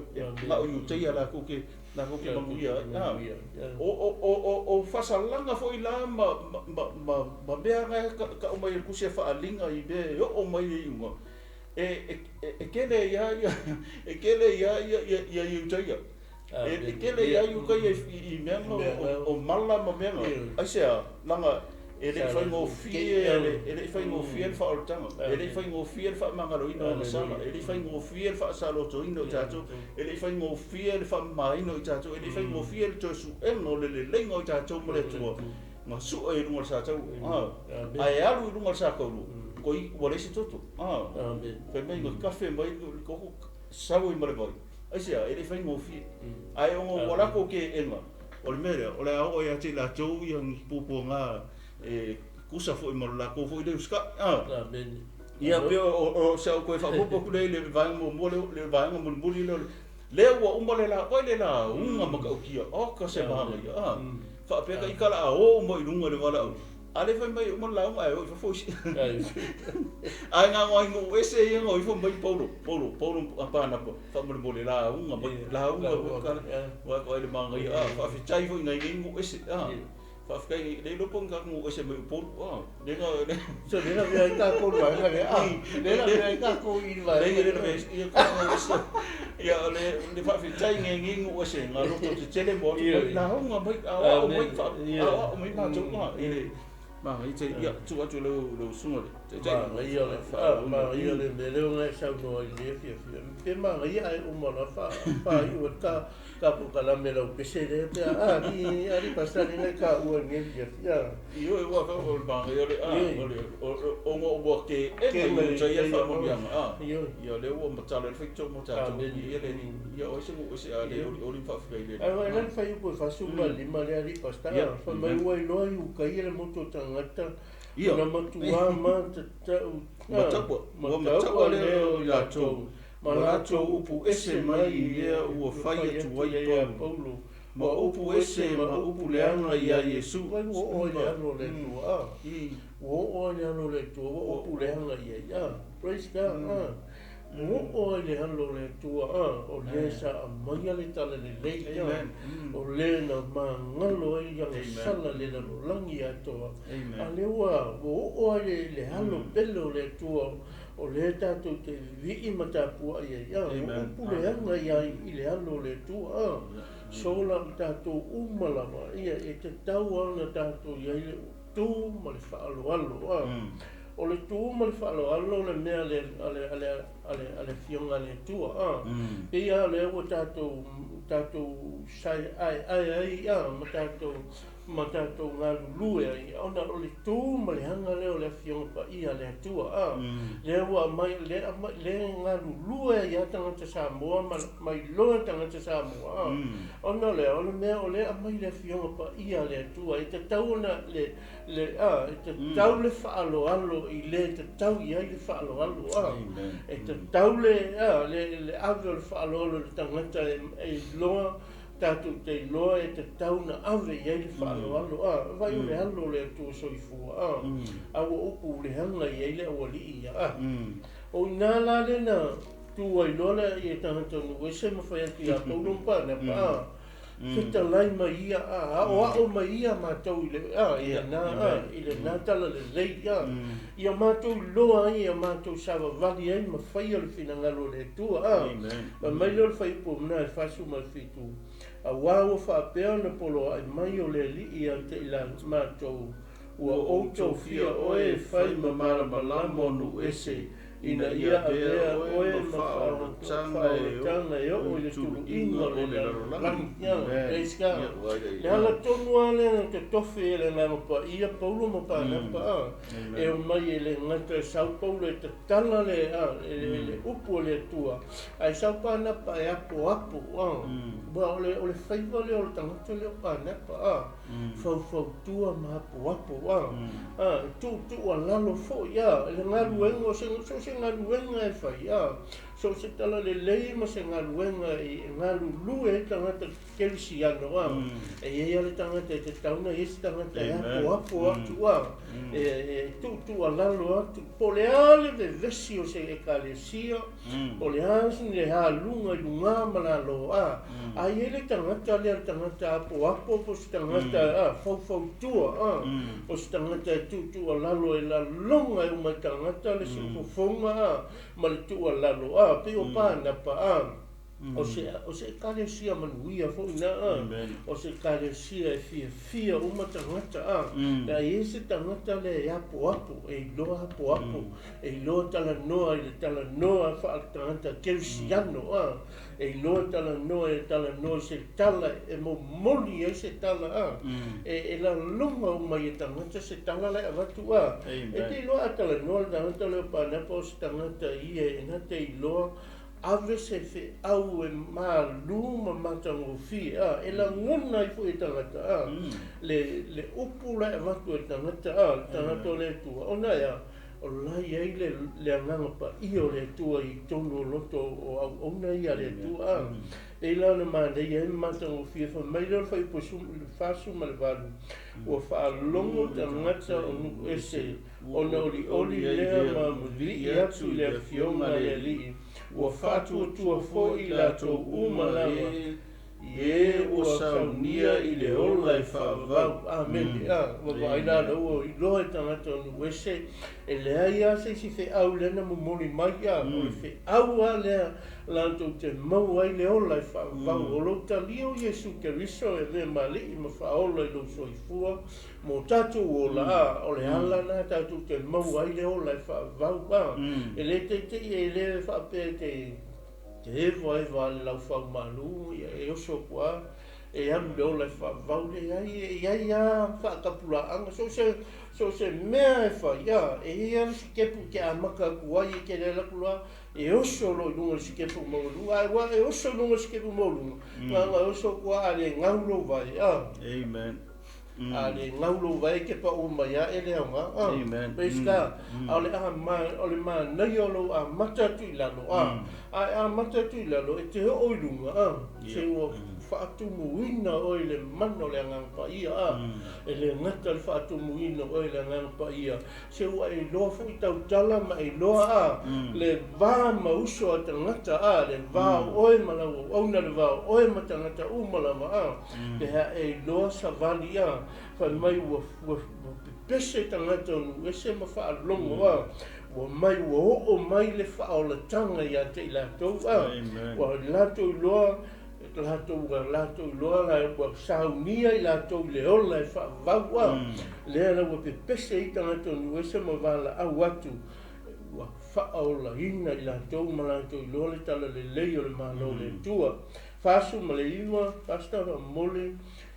Speaker 2: ma o yu te ala ko ke na ko ke manguia o fa salanga fo ila ma bea ka o mai ku se fa alinga i be o mai i ngo kele ya yu te ya kele ya yu ka i mengo o mala ma mengo ai se langa ele fai ngo fie ele fai ngo fie fa o tanga ele fai ngo fie fa mangalo ino na sala ele fai ngo fie fa salo to ino tato ele fai ngo fie fa mai no tato ele fai ngo fie to su eno le lengo tato mo le to ma su e lunga sa tau ai alu lunga sa ko ko i wale se toto fe mai ngo kafe mai ko sawo i mare boy ai se ele fai ngo fie ai o wala ko ke enga o le mere o le o ya te la to i ang popo nga kusa fo i la ko fo i le ska ia pe o se o ko fa popo ku le vai mo le vai mo buli le o umba la ko le la unga maka o kia o ka se ba ia fa pe ka ikala o mo i lunga le wala Ale fai mai uma lau mai o fo ai nga ngoi ngu ese ye ngoi fo mai Paulo PANAPA fa mo bole la unga wa ko ile mangai fa fi chai fo ngai ngu ese fa kai le lo pon ka ngu ese mai Paulo le nga
Speaker 1: so le na ka ko ba nga le ka ko I ba
Speaker 2: le ka ngu ese ya le fa fi chai ngai ngu ese nga lo to chele mo la unga mai mai fa mai ma chu nga ile ma i ia tu atu lo sunga
Speaker 1: ma ia le le ngai sa no le fi ma ia ai la fa I o ka pu kala me lo pese le pe ni pasani ngai ka u ngai ia
Speaker 2: io e wa fa o ba ia le o mo ke e mo ia fa mo ia ia le o mo tala le fito mo tala ia le ni ia o se ale o fa fa le
Speaker 1: ai ngai fa io fa su ma le ali pasta fa mai wai lo yu ka ia mo to tangata ia na matua ma
Speaker 2: matapo le ya to malato upu ese mai ia ua fai atu wai
Speaker 1: Paulo
Speaker 2: ma upu ese ma upu leanga ia Yesu
Speaker 1: o le ano le tua o le ano le tua o upu leanga ia praise God o le ano le tua o le sa mai le TALALELEI o le na mangalo ia le sala le na langi ato a le ua o le ano pelo le tua o le tātou te vii matapua ia o puleanga ia I le ano le tua sola tātou umalawa ia e te tau ana tātou ia le tū ma le whaaloalo o le tū ma le whaaloalo le mea ale fionga le tua ia le ua tātou sai ai ma tātou ngā lulue ai ona o le tū ma le hanga leo le fionga pa ia le tua le ua mai le ngā lulue ia tangata Samoa mai loa tangata Samoa ona le mea o le amai le fionga pa ia le tua I te tau na le te tau le whaaloalo I le te tau ia I le whaaloalo te tau le ave o le whaaloalo le tangata e loa tātou te loa e te tau na ave iai le whaaloalo vai o le halo le tō soifua awa upu le hanga iai le awali ia o nā la le na tū ai lola I e tangata NUU ESE ma whai ati a Paulo PANAPA Kita lai mai ia o mai ia mātou I le nā TALALELEI ia mātou loa ia mātou sawa vali ai ma whai o le whinangalo le tua mai lor whai po mna e whasu mai fitu a wāo whaapea na polo ai mai o le li ia te ila mātou ua outou fia oe whai ma marama mo NUU ESE ina ia avea oe ma whaotanga e o le tulu inga o le larangi Reiska le hala tonu ale na te tofe e le ngama pa ia Paulo ma PANAPA e o mai e le ngata sau Paulo e te tala le upu le tua ai sau PANAPA e apo o le whaiva le o le tangata le o PANAPA fau tua ma apo tu a lalo fo ia le ngaruenga so se ngaruenga e whai so se TALALELEI ma se ngaruenga I ngarulue e tangata kelisiano e ia le tangata e te tauna e se tangata e apo atu e tu a lalo atu po le ale de vesi o se ekalesia po le asin le halunga I lunga malalo a ia le tangata apo po se tangata fau tua o se tangata e tu a lalo e la longa e umai tangata le se fofonga ma le tu a lalo pe o PANAPA o se ekalesia manuia fo ina o se ekalesia e fia uma tangata na ia se tangata le apo e loa apo e loa talanoa I le talanoa whaatangata kelsiano e loa talanoa se tala e moli e se tala e la longa o mai e tangata se tala le avatu e te loa talanoa tangata le PANAPA o se tangata ia e na te loa ave se fe au e malu ma matango fi e la ngona I fu e tangata le upu la e matu e tangata le tua ona ia o lai ai le anganga pa I o le tua I tono loto o ona ia le tua e la na ma de ye mata o fia fa mai le fa po sum le fa sum le valu o fa longo ta ngata o nu ese o na oli le ma li ya tu le fiona le li o fa tu fo i la to umala ye o saunia i le ola i whaavau. Amen. Wa ina lo i loa i tangata o nu ese e lea ia se si whi au lena mo mori mai ia o le whi au a lea lantou te mau ai le ola i whaavau. O lo talio Jesu Keriso e le mali i ma whaola i lo soifua mo tatu o la o le ala na tatu te mau ai le ola i whaavau. E le te e le whaape te vai le lau whau manu e oso kua e anu le ola e whaavau le ai a whaakapula anga so se mea e whaia e ia sikepu ke amaka kua i ke le lakula e oso lo lunga sikepu maulu e oso lunga sikepu maulu nganga oso kua a le ngaulo vai
Speaker 2: Amen.
Speaker 1: A le ngaulo vai ke pa o mai a ele anga
Speaker 2: Amen.
Speaker 1: Peska a le ma nei olo a matatu i lalo a matatu i lalo e te o ilunga se o whaatu muina o le mano le angang pa ia e le ngata le whaatu muina o le angang pa ia se o e loa fu i tau tala ma e loa le vā mauso a tangata le vā oe malawa auna le vā oe ma tangata umalawa le ha e loa sa vali fa mai wa pese tangata o ese ma fa longo wa mai wa o mai le fa o la tanga ya te la to wa la to loa la to loa la wa saunia i la to le ola fa va le la wa pese tangata o ese ma va la awatu wa fa o la ina i la to ma la to loa le talalelei o le malo le tua fa su ma le ima pasta mole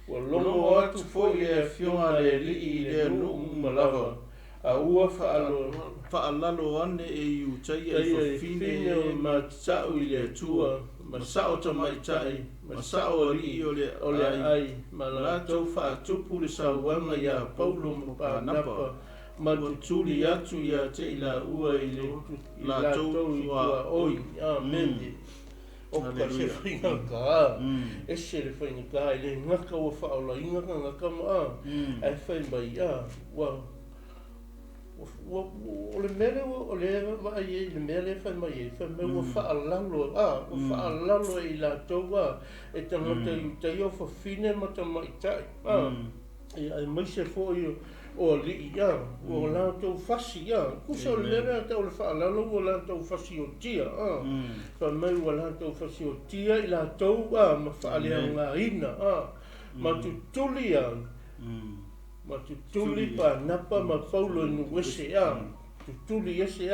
Speaker 1: wa longo atu foi e fiona le li le NUU malava a ua
Speaker 2: Whaalalo ane e iu tai e whawhine
Speaker 1: o matsau i le tua masao ta mai tai masao ali o le ai ma la tau whaatupu le sauanga ia Paulo mo PANAPA ma tutuli atu ia te i la ua i la tau i tua oi amen o ka se whainga ka e se le whainga ka e le ngaka o whaola inga ka ngaka maa e whai mai o le mele o le vai e le mele whai mai e whai mai o whaalalo e la tau e tangata i tai o whawhine mata mai tai e mai se fōi o li o la tau fasi kusa o le mele tau le whaalalo o la tau fasi o tia whai mai o la tau fasi o tia i la tau ma whaalea ngā ina ma tutuli ma tutuli PANAPA ma Paulo NUU ESE tutuli ese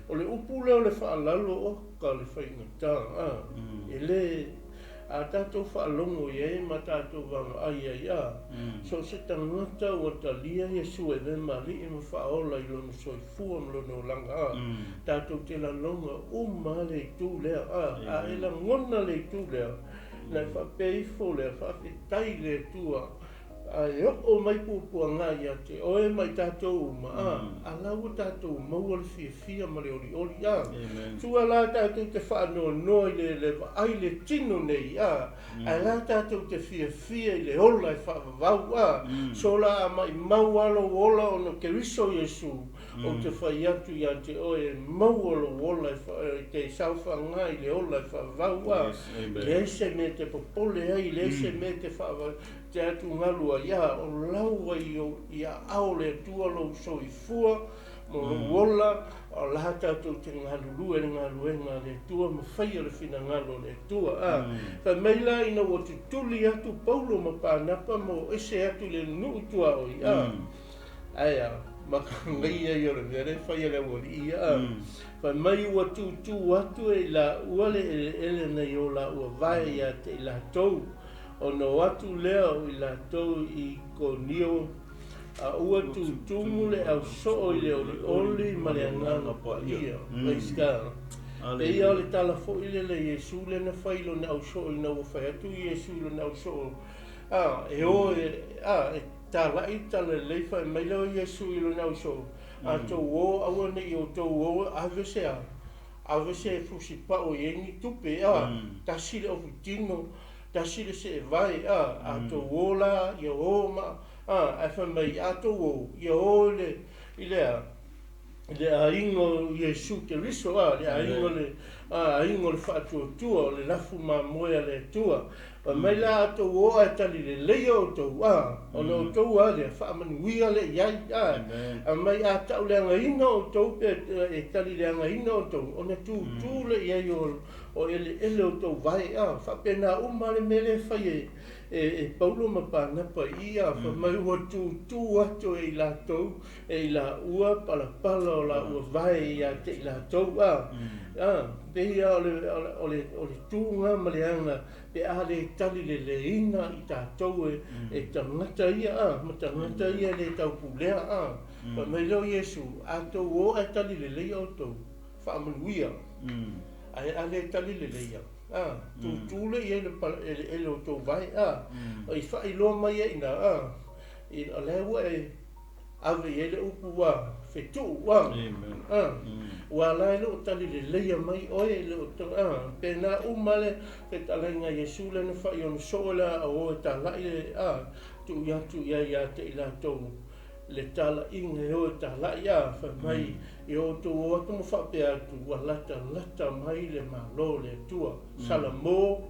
Speaker 1: o le upu leo le whaalalo o ka le whaingata e le a tātou whaalongo i ma tātou wanga ai so se tangata o talia Jesu e le mali e ma whaola i lono soifua ma lono langa tātou te la longa ma le tū lea a e la ngona le tū lea na whapeifo lea whawhetai le tua ai o mai pupua ngā ia te oe mai tātou a lau tātou maua le fia ma le oli tua la tātou te whaanoa noi le ai le tino nei a la tātou te fia i le ola i whaavavau so la mai maualo ola o no Keriso Jesu o te whai atu ia te oe maualo ola i te sauwhanga i le ola i whaavavau le ese me te popole ai le ese me te whaavavau te atu ngalua ia o laua ia ao le tualo soifua mo wola o la tātou te ngalulu e ngaluenga le tua ma whaia le whina ngalo le tua fa meila ina o tutuli atu Paulo ma PANAPA mo ese atu le NUU tua o aia makangia i ora vere whaia le wari fa mai ua tutu atu e la uale ele nei o la ua vai ia te i la tau o no atu leo i la tau i konio a ua tutumu le au soo i leo li oli ma le anganga pa ia reiska e ia le tala fo i le Jesu le na whailo na au soo i na ua whai atu i Jesu le na au soo e o e talai talalelei whai mai leo Jesu i le na au soo a tau o aua nei o tau o avesea Ave se fusi pa o yengi tupe tasile o futino, tasile se vai ato wola ia oma afa mai ato wo ia ole ile aingo Yesu ke riso le aingo le fatu tua le lafu ma moya le tua mai la ato wo atali le leo to ono to le fa manuia le ia mai ata le ngaino to e tali le ngaino to ona tu le ia o ele to vai fa pena uma le mele fai Paulo ma PANAPA ia fa mai o tu ato e la to e la ua pala o la ua vai ia te la to pe ia ole tu nga maleanga pe ale tali le ina i ta to e tangata ia le tau pulea pa mai lo Yesu ato o tali le o to fa manuia ai ale tali le ia tu le ele o to vai ai fa i lo mai ina i ale wa ave ele upu fetu wa la lo tali le mai o ele o to pena umale pe TALAIGA Yesu le fa i on sola o talai tu ya te la to le TALAIGA o talai fa mai e o to o to fa pe atu wa lata mai le malo le tua salamo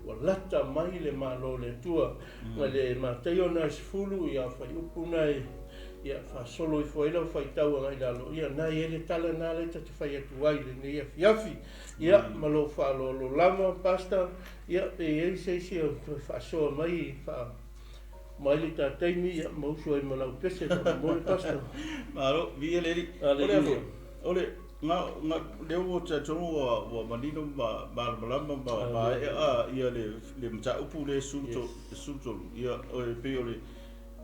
Speaker 1: wa lata mai le malo le tua ma le Mateo na sfulu ia fa upuna ia fa solo i foi la fa tau ngai dalo ia na ele tala na le te fa atu ai le ia fiafi ia malo fa lo lama pasta ia pe e se fa so mai fa mai le taimi ia mo so e malo pese mo le pasta
Speaker 2: malo vi ele ole nga leo cha chono wa manino ba ia le mta upu le suto ia o pe ole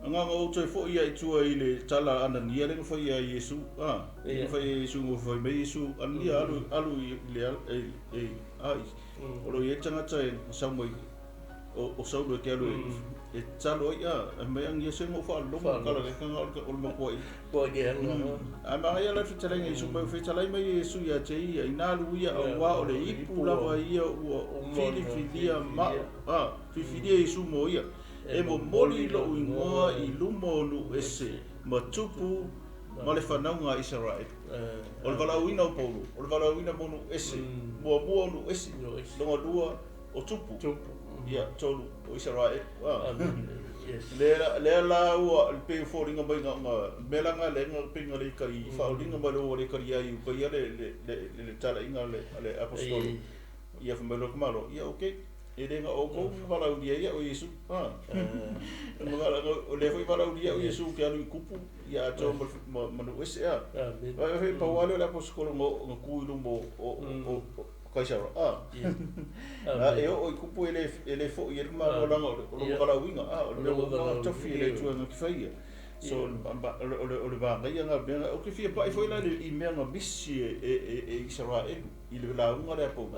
Speaker 2: nga o to fo ia tu ile tala ana nia le fo ia Yesu fo Yesu mo fo me Yesu an ia alu le ai o lo ye changa cha sa mo o sa lo ke alu e talo ia me ang Yesu mo fa lo kala le kanga o mo ko
Speaker 1: ia
Speaker 2: ama ia la fitala ngai Yesu mo fitala mai Yesu ia che ia ina lu ia wa o le ipu la wa ia o filia ma filia Yesu mo ia e mo moli lo ingoa i lumo lu ese ma tupu ma le whanaunga Israel. O le VALAAUINA o Paulo, o le VALAAUINA mo lu ese, mua lu ese, longa lua o tupu, ia tolu o Israel. Lea la ua le pe fōringa mai ngā melanga le ngā pinga le kari, whaoringa mai lo le kari ai uka ia le TALAIGA le apostolo. Ia whamelo kamalo, ia okei. E renga o kou walaudia ia o Yesu. Le foi walaudia o Yesu ke alu i kupu ia ato manu ese a. Vai fai pauale le apostolo ngā kuilu mo o kaisara. E o i kupu ele fo i erima o langa o lo WALAAUINA. O lo tofi ele tua ngā kiwhaia. So o le vanga ia ngā benga o ke fia pai foi la i mea ngā misi e Israel i le launga le apo.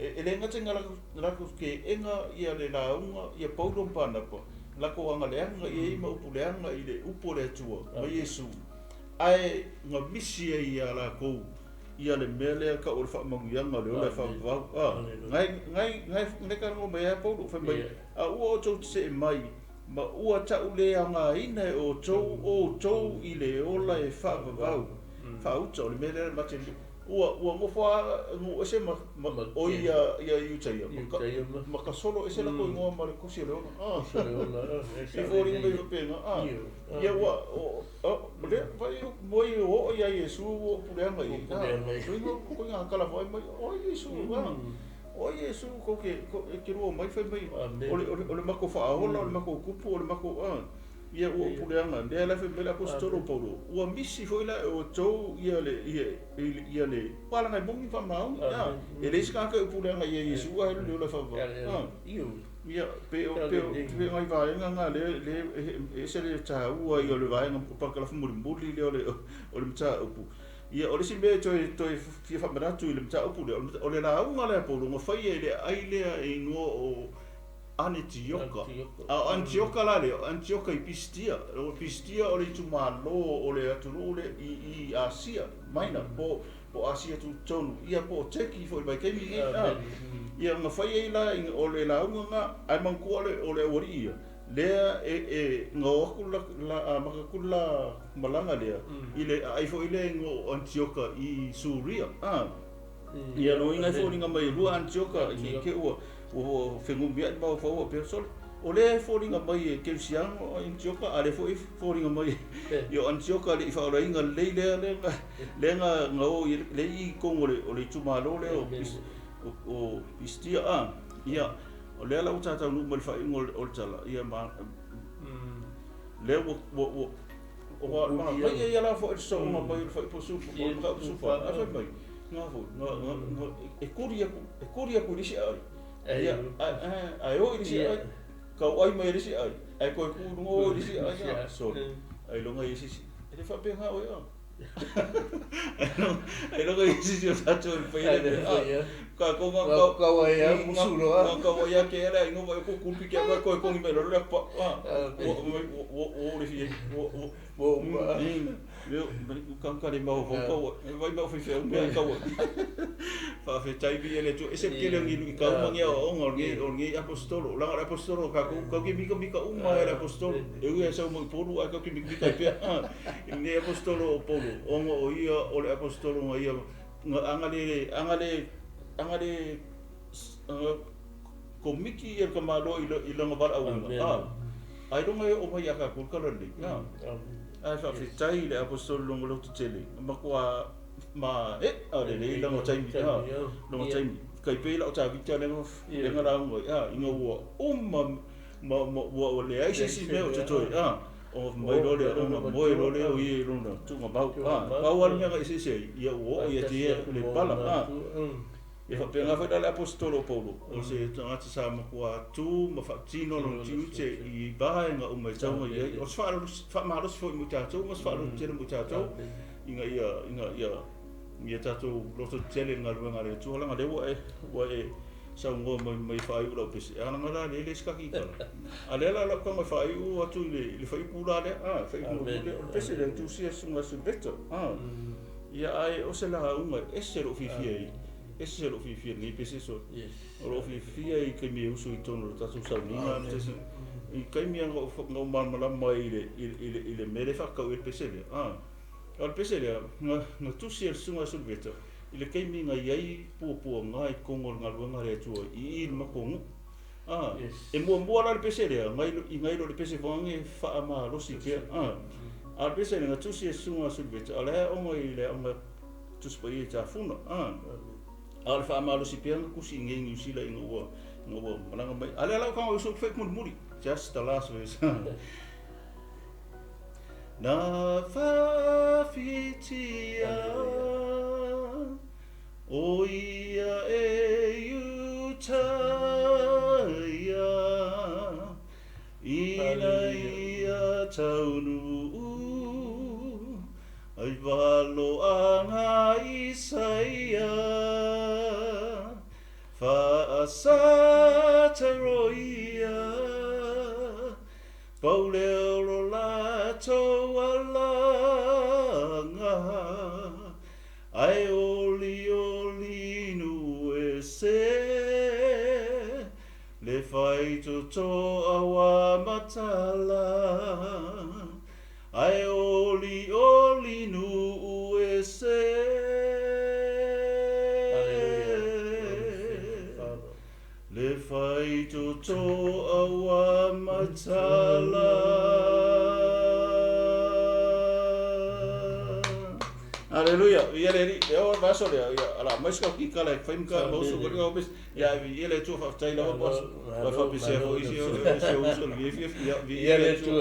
Speaker 2: Ele ngata ngalaku ke enga ia le launga ia Paulo PANAPA lako anga leanga ia ima upu leanga i le upo le atua ma Yesu ai ngā misi ia la kou ia le mele ka o le whamanguianga le o le whawau ngai neka ngo mea Paulo whamai a ua o tau tse mai ma ua tau leanga ina o tau i le ola e whawau whauta o le mele matelu ua mo fa ngo ese ma o ia iutaia ma ka solo ese la ko ngo ma le kusi le ona e fori me pena ia ua le vai mo o ia Yesu o pulanga i ko nga kala vai mai o Yesu o Yesu ko ke ro mai fai mai o le mako fa o le mako kupu o le mako ia o puleanga le la fe bela apostolo Paulo o misi foi la o tou ia le pala ngai bongi fa mau ele ska ka puleanga ia Yesu a le la fa ia pe ngai vai nga le se le ta u ia le vai nga pa kala fu muri le o le mta upu ia o le si me toi fi fa manatu le mta upu o le la u nga le Paulo nga fai ele ai le e no o Antioka la le Antioka i Pistia o le tu malo o le atulu le i Asia maina po po asia tu tonu ia po teki fo mai kemi ia nga fai ai la in ole la nga ai man ko ole ori ia le nga okula la makakula malanga le ile ai fo ile ngo Antioka I Suria ia no inga fo ninga mai rua Antioka I ke o fengu bia ba fo pe sol ole fo ninga mai ke siang Antioka ale fo ninga mai yo Antioka le fa ora inga le nga o le I kongo le tumalo le o pistia ia o le ala uta tau numal fa ingol oltala ia ma le o mai ia la fo so ma mai fa po su fa afa mai nga fo nga e kuria ku disi ai ia ai o disi ai ka ai mai disi ai ko ku ngo disi ai so ai lo ngai sisi e fa pe nga o ia ai lo ngai sisi o sa cho pe ka ko ka wa ya musulo ka wa ya ke era no ko kumpi ke ko ko ngi melo le pa o le fi eu kan ka le mau ko vai mau fi fe ka wa fa fe tai bi ele tu ese ke le ngi ka mo ngi o ngi apostolo la apostolo ka ko ki mi ka uma era apostolo eu ia sa mo poru ka ki mi ka pe ngi apostolo Paulo o ia o le apostolo ia angale komiki ia kamalo ila ngabal awuna ai don't o mai aka kulkala ni ai fa fitai le apostol longo lo tele makwa ma ale le ila ngo taimi no taimi kai pe la ta vita le ngara ngo inga wo le ai si me o toi o mai role o i rona tu ma ba wal nga isi ia o ia te le bala e fa penga fa le apostolo Paulo o se tanga sa ma kwa tu ma fa tino no tiute I ba nga o mai tau ia o fa ma los fo mutato ma fa lo tele mutato inga ia tato lo to tele nga ruanga le tu nga le wa e sa ngo mai fa u lo pese ana ngala le ska ki kala ale la ko mai fa u atu le fa u la le fa u le pese le tu sia sunga su beto ia ai o se la unga ese lo fi ni pese so lo fi ai ke mi uso I tono ta su sa ni na pese I kai mi ngo mala mai ile mere fa ka u pese le al pese le na tu sia sunga su beto ile kai mi nga yai puo ngai kongo ngalunga le tu I makongu e mo la pese le ngai lo pese vonge fa ma lo si ke al pese nga tu sia sunga su beto ale o mai le o tu spai ta funo al fa ma lo si pe ku si ngai sila ngo malanga mai ale la ka o so fe muri just the last verse na fa fitia o ia utaya ina ia taunu ai valo anga isaia fa asataroia pauleo la to alanga ai oli nu ese le fai to awa matala ai oli nu ese le fai to awa matala Aleluia, ia le ri, o vaso le ala mais ka ki kala fai ka mo so ko ngopes ya ia le tu fa tai la bos va fa pise fo isi o se uso le ia le tu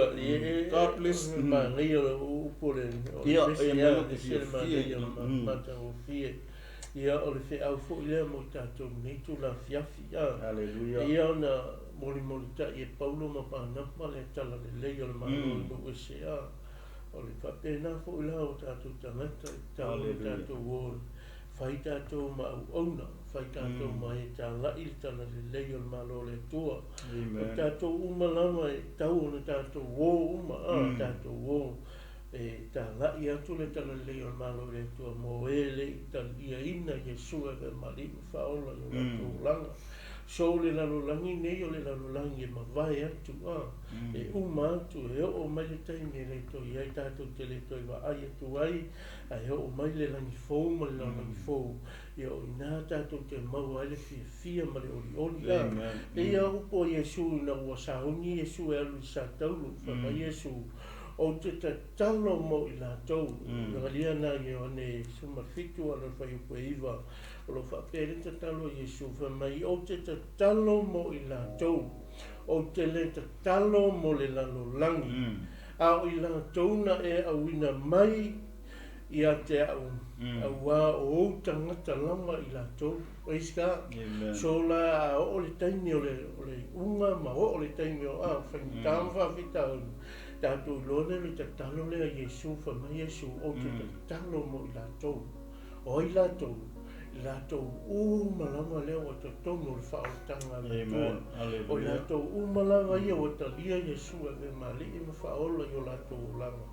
Speaker 2: God bless
Speaker 1: ma rio o pole
Speaker 2: ia
Speaker 1: ia mata o fie ia o le fe au fo ia mo tato ni tu la fiafi
Speaker 2: Aleluia
Speaker 1: ia na moli ta e Paulo ma PANAPA le TALALELEI o le malo o ESE o le whapena fo ila o tātou tangata tau tātou wōr whai tātou ma au auna whai tātou ma e tā lai TALALELEI o le malo le tua o tātou umalama e tau o na tātou wō uma tātou wō tāla'i atu le talalei o le malo le tua mo le i taliaina Iesua e mali whaola i o lātou langa. So le lalolangi nei o le lalolangi e mawai atu e uma atu e o mai le taimi e le toi ai tātou te le toi wa ai atu ai e o mai le langi fou ma le langi fou e o ina tātou te mau ai le fia ma le oli e ia upo Iesu na ua sauni Iesu e alu sa taulu whama Iesu o te talo mo i lātou nga lia na i o ne suma fitu ala whai upo iwa o lo whapere te talo Iesu whamai o te talo mo i lātou o te le te talo mo le lalo langi a o i lātou na e auina mai i a te au wā o tangata lama i lātou o iska so la a o le taimi o le unga ma o le taimi o a whanitama whita tātou lone le te talo lea Iesu whamai Iesu o te talo mo i lātou o i lātou malama leo o te tono le whaotanga le tua. O lātou malama ia o te lia Iesu e me mali i ma whaola i o lātou lama.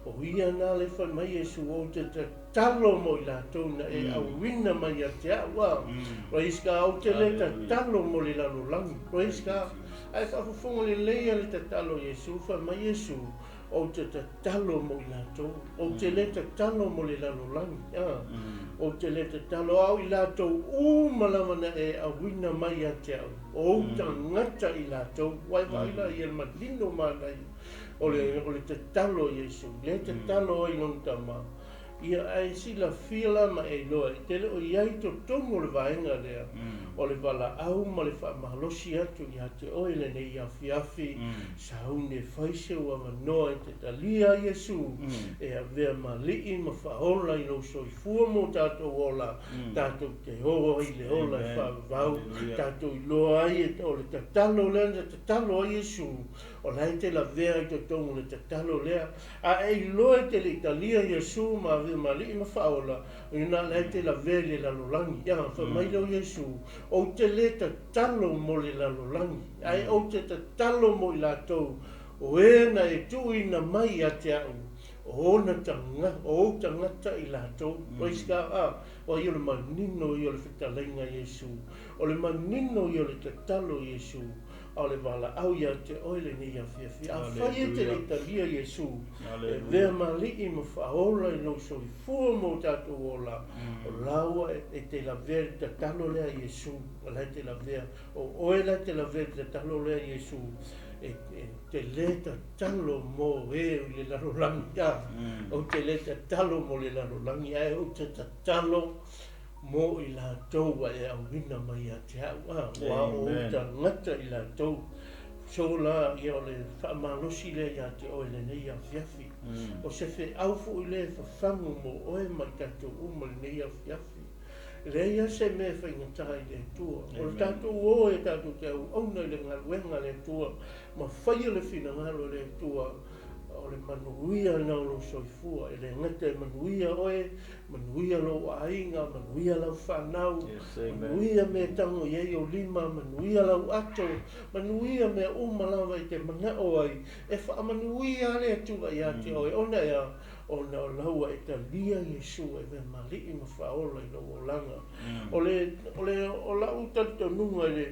Speaker 1: O ia nā le whamai Iesu o te talo mo i lātou na e awina mai a te awa. O iska o te le te talo mo le lalo langi. O iska ai whawhawhonga le leia le te talo Iesu whamai Iesu. O te talo mo i lātou, o te le te talo mo le lalo langi, o te le te talo au i lātou malawana e awina mai a te au, o tangata i lātou, wai waila i el madino mānai, o le te talo Iesu, le te talo i non tama, ia ai sila fila ma e loa, i tele o iai to tongo le vaenga lea, o le wala au ma le whaamahalosi atu i hate oe le nei afi saune whaise ua manoa i te talia Iesu e a vea malii ma whaola i lo soifua mo tātou ola tātou te hoa i le ola i whaavau tātou i loa ai e o le tatalo lea te tatalo a Iesu o lai te la vea i te tongo le tatalo lea a e loa i te le talia Iesu ma vea malii ma whaola o ina lai te la vea le lalolangi ia whamailo Iesu o te le te talo mo le lalolangi, ai o te talo mo i lātou, o ena e tuina mai a te au, o tangata i lātou, o iska o i ole manino i ole whitalenga Iesu, o le manino i ole te talo Iesu, o le wala au ia te oile ni a whiawhi, a whai e te le talia Iesu, e vea mali i ma whaola i no so i fua mo tātou ola, o laua e te la vea te talo lea Iesu, o lai te la vea, o oela te la vea te talo lea Iesu, e te le te talo mo e le lalolangi, o te le te talo mo le lalolangi, o te talo mo i lātou e awina mai a te au wa o tangata i lātou so la i o le whaamalosi le i a te oe le nei a whiawhi o se whi aufu i le whawhangu mo oe mai tātou uma le nei a whiawhi le ia se me whaingatai le tua o le tātou o e tātou te au auna i le ngaruenga le tua ma whaia le whina ngalo le tua o le manuia na lo soifua e le ngate manuia oe manuia lo ainga manuia lau whanau manuia me tango iei o lima manuia lau ato manuia me umalawa i te mangao ai e wha manuia le atua i ate oe ona ea ona o laua e ta lia Iesu e ve mali i ma whaola i lo langa o lau tantonunga i le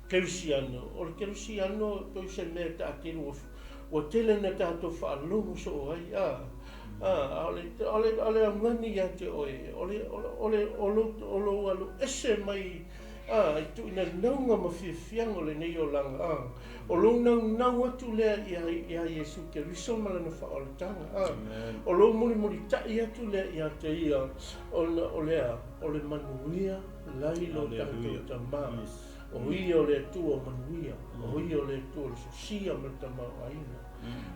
Speaker 1: kerusiano o le kerusiano toi se me ta atiru o tele na tātou whaalongo so ai ole amani ia te oe ole alu ese mai i tu ina naunga ma whiawhianga le nei o langa o lo nau atu lea ia Iesu ke riso malana whaoletanga o lo mori tai atu lea ia te ia o le manuia lai lo tātou tamā o ia o le tua manuia o ia o le tua le sosia ma tama aina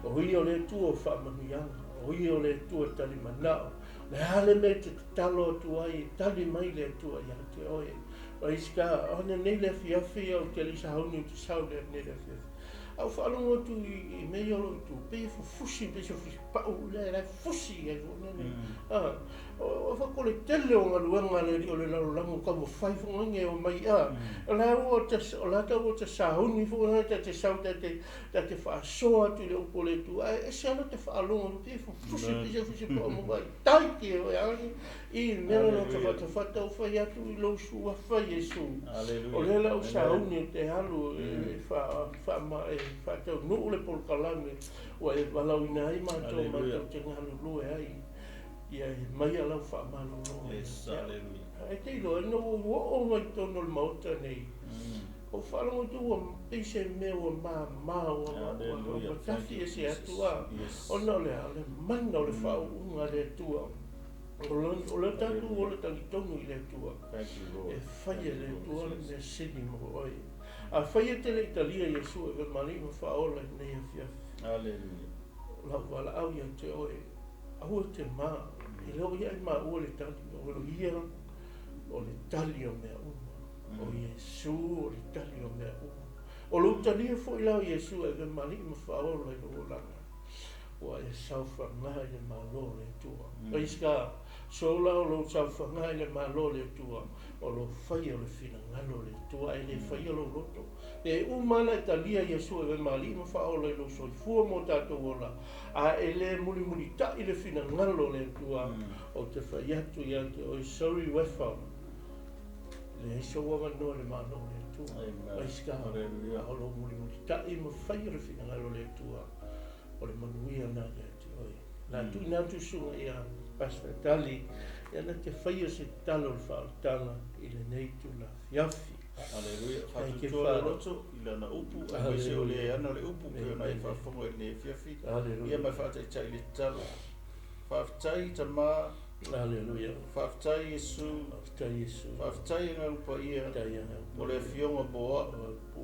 Speaker 1: o ia o le tua whaamanuianga o ia o le tua tali manao le hale me te talo atu ai tali mai le tua ia te oe o iska ona nei le whiawhi au te lisa hauni te sau le nei le whiawhi au whaalongo atu i mei olo tu pe fusi pe fusi pau le fusi e o fa ko le tele o ngaluanga le o le lalango ka mo fai fonge o mai a la o te la ka o te sauni fo na te sauta te fa so tu le o le tu e se ala te fa longo te fo fusi po mo vai tai ke o ya I mero no te fata o fai atu I lo su a fai Yesu o le la o sauni te halu fa te no le por kalame o e valauina ai matou te ngalu lu ai ia mai ala fa malo no e te lo no o mai tono le mauta nei o falo tu o pise me o ma o tafi ese atua o no le ale manda le fa unga le tua o le tatu o le talitonu I le tua e fai le tua le sini mo oi a fai te le Italia Yesu e mali mo fa ola nei afia
Speaker 2: Alleluia
Speaker 1: la valaaui te oi au te ma I leo ia I ma ua le tali o le ia o le tali o mea uma o Yesu o le tali o mea uma o le utalia fo I lao Yesu e mali mo fa ola I lo langa ua e saufa ngai le malo le tua o iska so la lo saufa ngai le malo le tua o lo fai o le fina ngalo le tua e le fai o lo roto e umana Italia Yesu e mali mo fa ola I lo soifua mo tatou ola a ele muli ta I le fina ngalo le tua o te fai atu I ante o sorry wefa le so wa no le malo le tua iska o lo muli ta I mo fai o le fina ngalo le tua o le manuia na le te oi la tu na tu sunga ia pastor tali ia na te fai o se talo le whaotanga I le nei tu la fiafi
Speaker 2: Alleluia fatu toa roto I lana upu a wese o le ana le upu ke ona I whafongo e le fiafi ia mai whaatai tai le talo whaatai ta ma
Speaker 1: Alleluia
Speaker 2: whaatai Yesu whaatai ngā upa ia o le fionga boa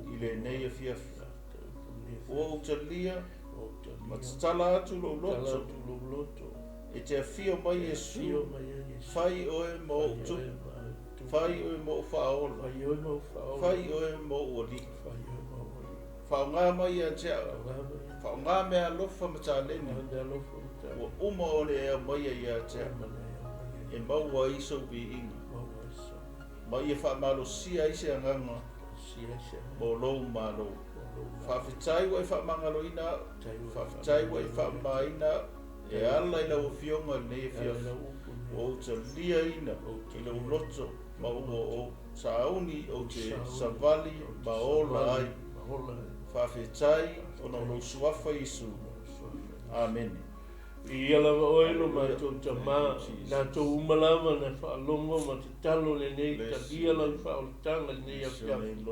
Speaker 2: I le nei a fiafi o utalia matala atu lo loto e te afio mai Yesu fai oe mo utu fai oe mo whaola fai oe mo uali whaonga mai a te whaonga mea lofa mataleni ua uma o le ea mai a ia te e maua iso bi inga mai e whaamalo sia ise anganga mo lou malo whawhitai wai whaamangaloina whawhitai wai whaamaina e ala I lau fionga ne fiafi o te lia ina I lau loto ma o sauni o te savali ma ola ai whawhitai o na lau suafa Isu Amen
Speaker 1: I ala oe no mātou tamā, nā tō umalama na whaalongo ma te talo le nei, ta lia la I whaolitanga le nei a whiafi.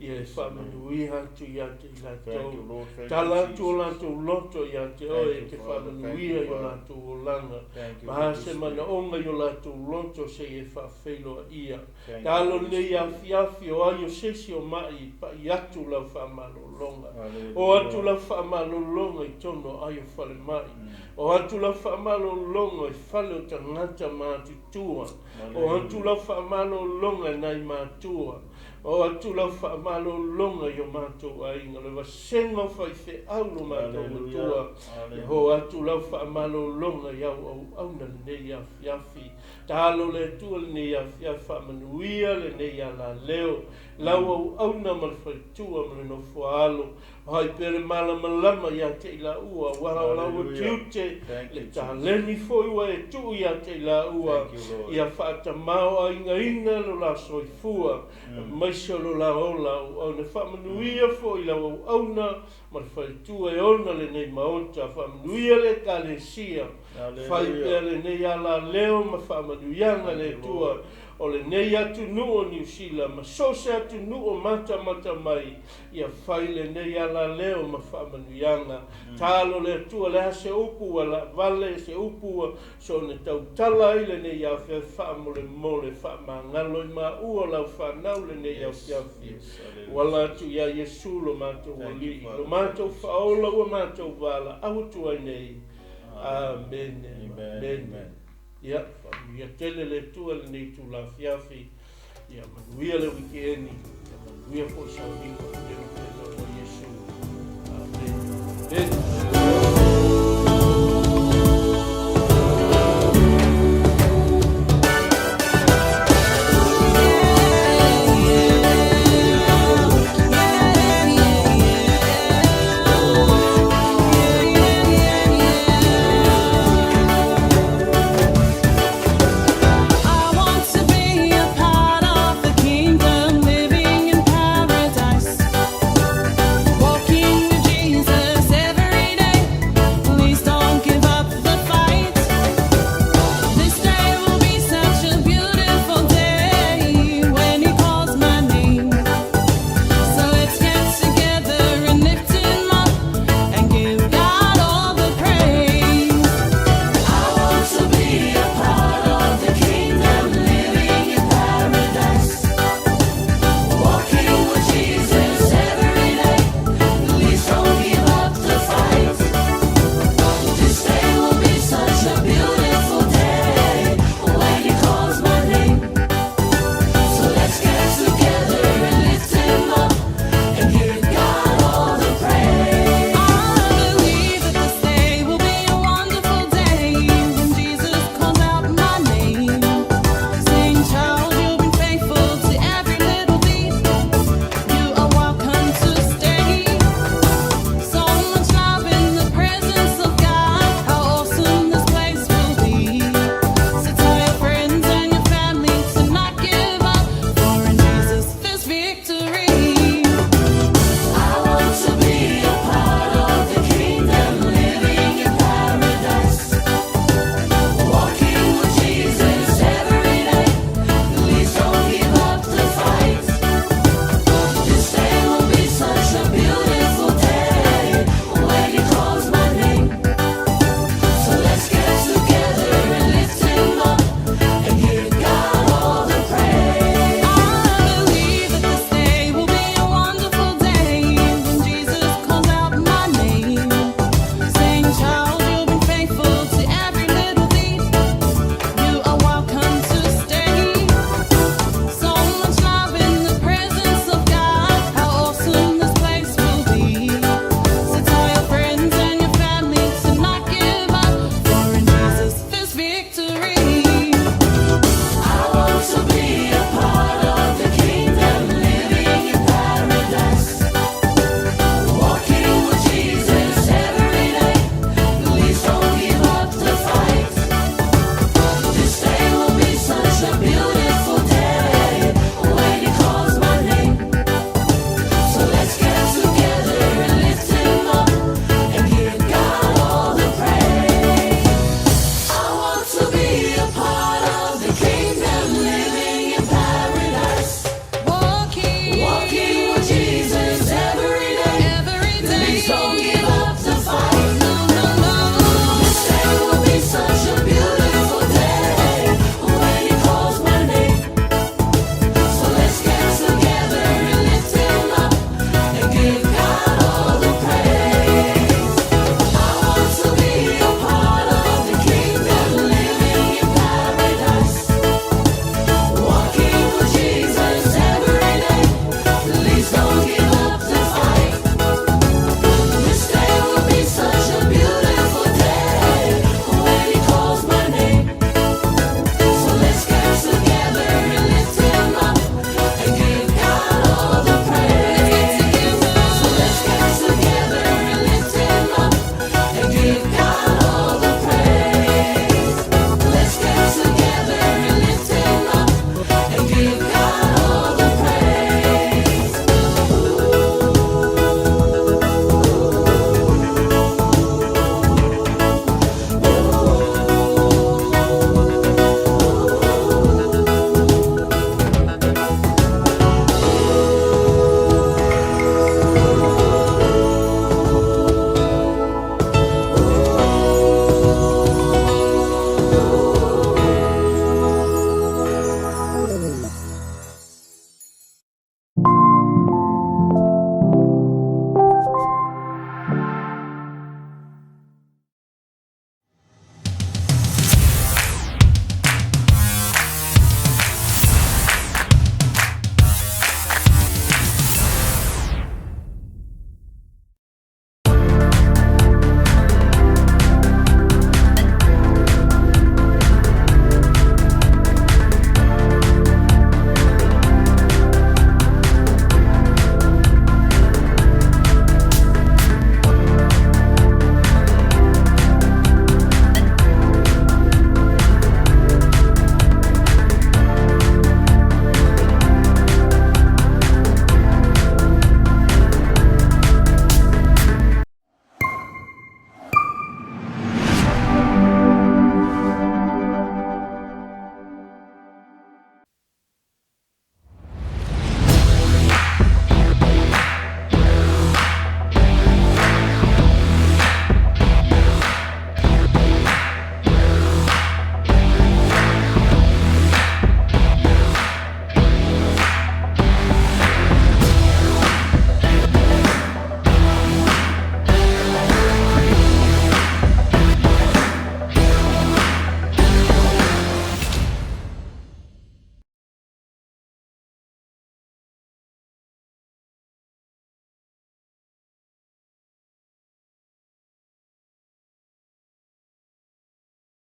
Speaker 1: Ia e whamanuia atu I ate I lātou. Tala atu o lātou loto I ate oe te whamanuia I o lātou o langa. Maha se mana onga I o lātou loto se e whawheloa ia. Talo nei a whiafi o ai o sesi o mai pa I atu lau whamalolonga. O atu lau whamalolonga I tono ai o whale mai. O atu la whaamalo longa I whale o tangata mātutua. O atu la whaamalo longa nai mātua. O atu la whaamalo longa I o mātou ainga. Le wa senga whai whe aulo mātou matua. Ho atu la whaamalo longa I au auna le nei a whiafi. Talo le tua le nei a whiafi whaamanuia le nei a la leo. Lau au auna ma le whaitua ma le no whaalo. Hai pere malama I ate I la ua. Wara o lau tiute. Le taleni foi wa e tu I ate I la ua. Ia whaata mao a inga lo la soifua. Maisha lo la ola. Au ne whamanuia foi la au auna. Ma le whaitua e ona le nei maota. Whamanuia le kalesia. Whai pere nei ala leo ma whamanuianga le tua. O le nei atu nuu o New Zealand, ma sose atu nuu o mata mai, ia whai le nei ala leo ma whamanuianga. Talo le atua le hase upua, la vale se upua, so ne tau tala I le nei au fia whamole mole whamangalo I ma ua lau whanau le nei au fiafi. Wala atu ia Yesu lo mātou wali, lo mātou whaola ua mātou wala, au tua nei. Amen. Amen. Ia, ia tele le tua le nei tu la fiafi. Ia manuia le wikendi. Ia manuia po sa viva.